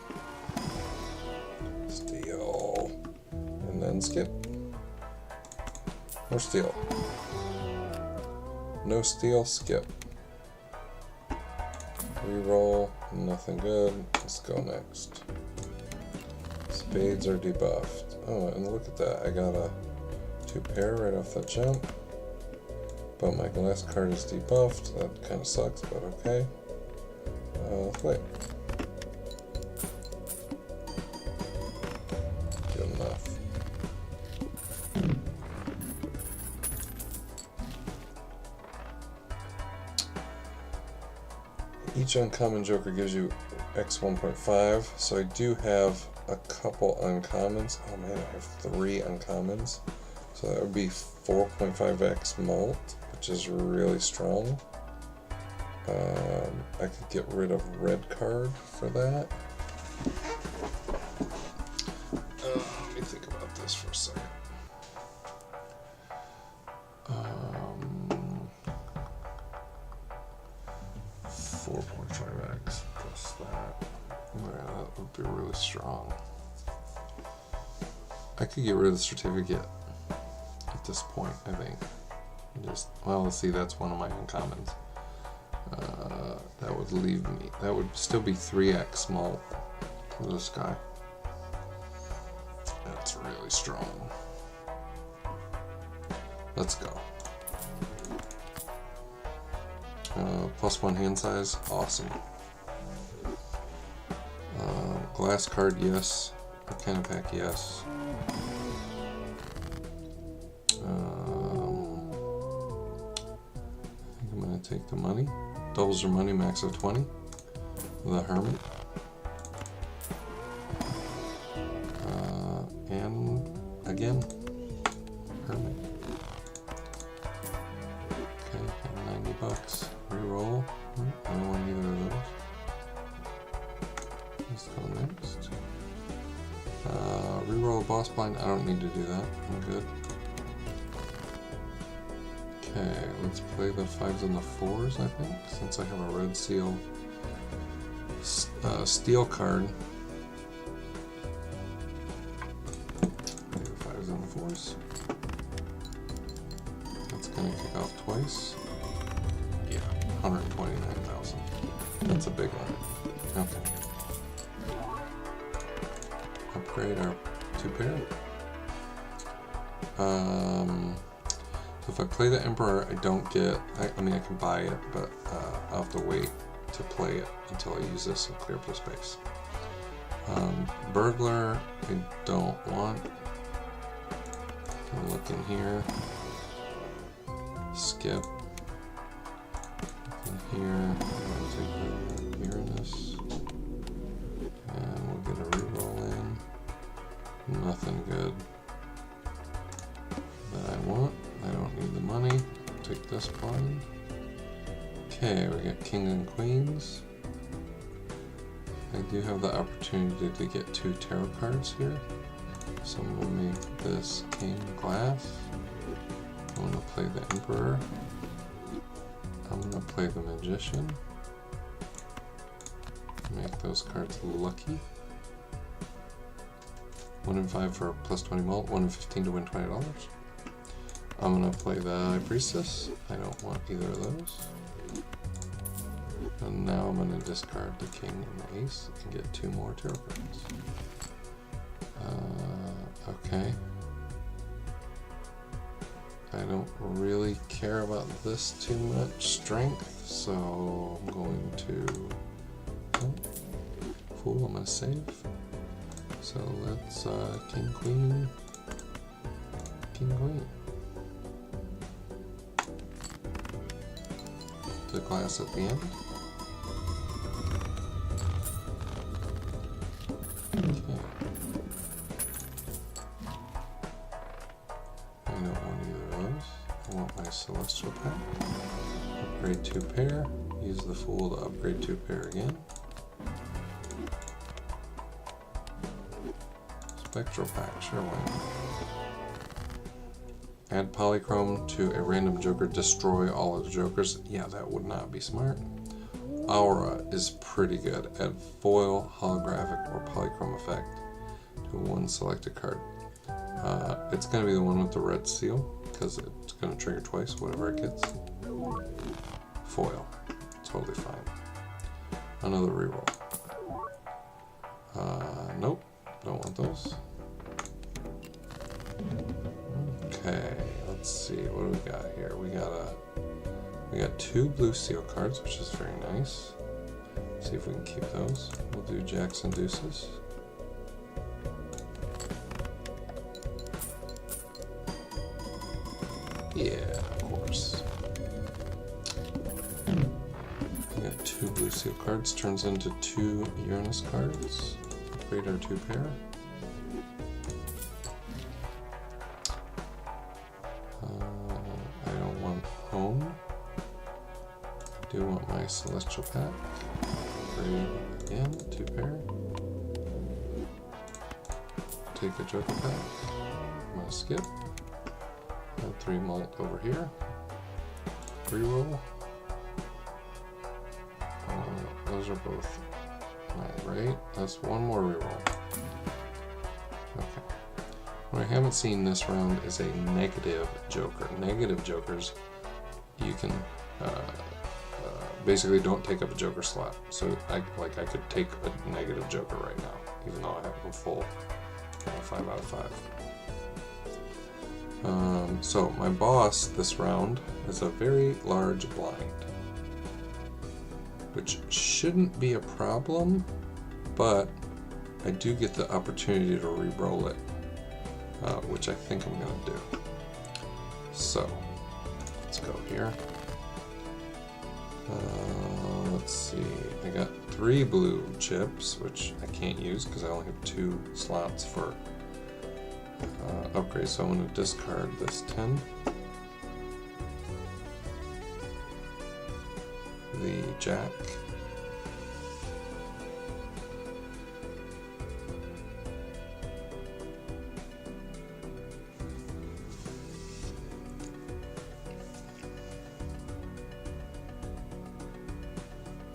Steel. And then skip. More steel. No steel, skip. Reroll, nothing good. Let's go next. Spades are debuffed. Oh, and look at that. I got a 2 pair right off the jump. But my glass card is debuffed. That kind of sucks, but okay. Let's play it. Good enough. Each uncommon joker gives you X 1.5, so I do have a couple uncommons. Oh man, I have 3 uncommons. So that would be 4.5x malt, which is really strong. I could get rid of red card for that. Let me think about this for a second. strong. I could get rid of the certificate at this point, I think. Just, well, let's see, that's one of my uncommons. That would leave me, that would still be 3x malt for this guy. That's really strong. Let's go. +1 hand size, awesome. Glass card, yes. Arcana pack, yes. I think I'm going to take the money. Doubles your money, max of 20. The Hermit. And again, Hermit. Okay, got $90. Reroll. I don't want either of those. Let's go next. Reroll a boss blind. I don't need to do that. I'm good. Okay, let's play the 5s and the 4s, I think, since I have a red seal. Steel card. Play the 5s and the 4s. That's gonna kick off twice. Yeah, 129,000. That's a big one. Okay. Upgrade our 2-pair. So if I play the Emperor, I don't get. I mean, I can buy it, but I'll have to wait to play it until I use this and clear up the space. Burglar, I don't want. Can look in here. Skip. In here, I'm gonna take the Uranus, and we'll get a reroll in. Nothing good that I want. I don't need the money. Take this blind. Okay, we got King and Queens. I do have the opportunity to get 2 tarot cards here. So I'm going to make this King Glass. I'm going to play the Emperor. I'm going to play the Magician. Make those cards lucky. 1 in 5 for a +20 mult, 1 in 15 to win $20. I'm gonna play the High Priestess. I don't want either of those. And now I'm gonna discard the King and the Ace and get 2 more tarot cards. Okay. I don't really care about this too much strength, so I'm going to. Oh, Fool, I'm gonna save. So let's King, Queen, King, Queen. The glass at the end. Okay. I don't want either of those. I want my Celestial pack. Upgrade 2-pair. Use the Fool to upgrade 2-pair again. Spectral pack, sure, why not? Add Polychrome to a random Joker, destroy all of the Jokers. Yeah, that would not be smart. Aura is pretty good. Add foil, holographic, or polychrome effect to 1 selected card. It's going to be the one with the red seal, because it's going to trigger twice, whatever it gets. Foil. Totally fine. Another reroll. Nope. Don't want those. Okay, let's see, what do we got here? We got 2 blue seal cards, which is very nice. See if we can keep those. We'll do Jacks and Deuces. Yeah, of course. We got 2 blue seal cards, turns into 2 Uranus cards. Upgrade our 2-pair. I don't want Home. I do want my Celestial pack. Upgrade again, 2-pair. Take a Joker pack. I'm gonna skip. Add 3 malt over here. Reroll. Those are both Right? That's one more reroll. Okay. What I haven't seen this round is a negative joker. Negative jokers, you can basically don't take up a joker slot. So I could take a negative joker right now, even though I have a full 5 out of 5. So my boss this round is a very large blind, which shouldn't be a problem, but I do get the opportunity to re-roll it, which I think I'm going to do. So let's go here. Let's see, I got 3 blue chips, which I can't use because I only have 2 slots for upgrades, so I'm going to discard this 10. The jack.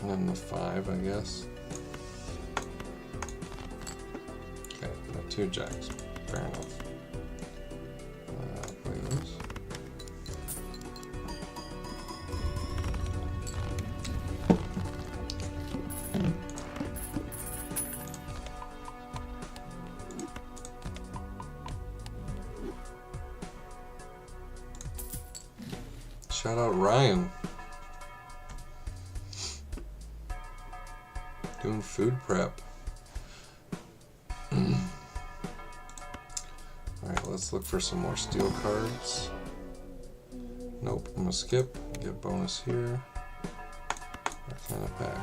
And then the 5, I guess. Okay, got 2 jacks. Fair enough. Play this. Shout out Ryan. Doing food prep. Alright, let's look for some more steel cards. Nope, I'm gonna skip. Get bonus here. Arcana pack.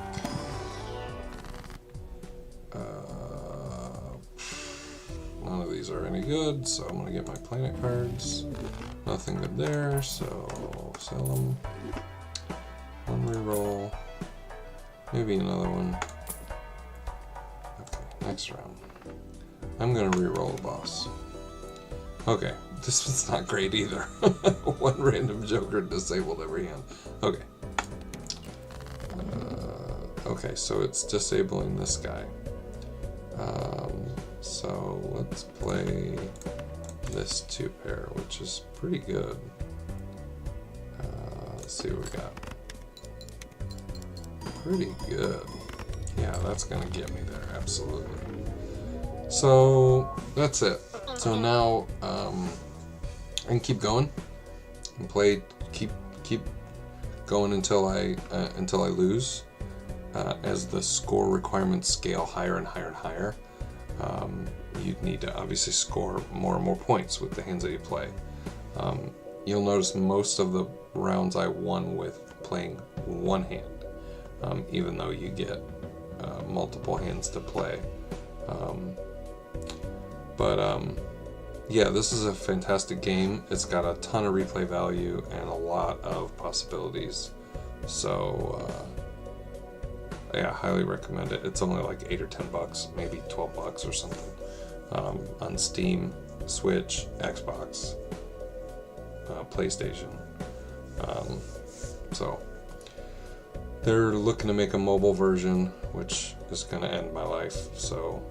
None of these are any good, so I'm gonna get my planet cards. Nothing good there, so sell them. One reroll. Maybe another one. Okay, next round. I'm gonna reroll the boss. Okay, this one's not great either. One random joker disabled every hand. Okay. Okay, so it's disabling this guy. So let's play this 2 pair, which is pretty good. Let's see what we got. Pretty good. Yeah, that's gonna get me there, absolutely. So that's it. So now I can keep going and play, keep going until I lose. As the score requirements scale higher and higher and higher, you'd need to obviously score more and more points with the hands that you play. You'll notice most of the rounds I won with playing one hand, even though you get multiple hands to play. Yeah, this is a fantastic game. It's got a ton of replay value and a lot of possibilities. So yeah, highly recommend it. It's only like $8 or $10, maybe $12 or something, on Steam, Switch, Xbox, PlayStation. So they're looking to make a mobile version, which is going to end my life. So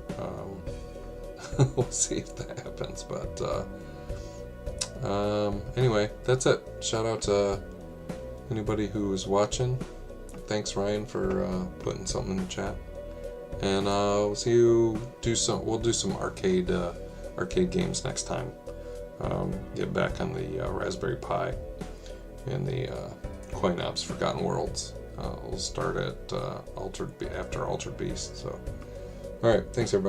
we'll see if that happens. But anyway, that's it. Shout out to anybody who is watching. Thanks, Ryan, for putting something in the chat. And we'll see you we'll do some arcade games next time. Get back on the Raspberry Pi and the Coin Ops Forgotten Worlds. We'll start at after Altered Beast. So, all right, thanks everybody.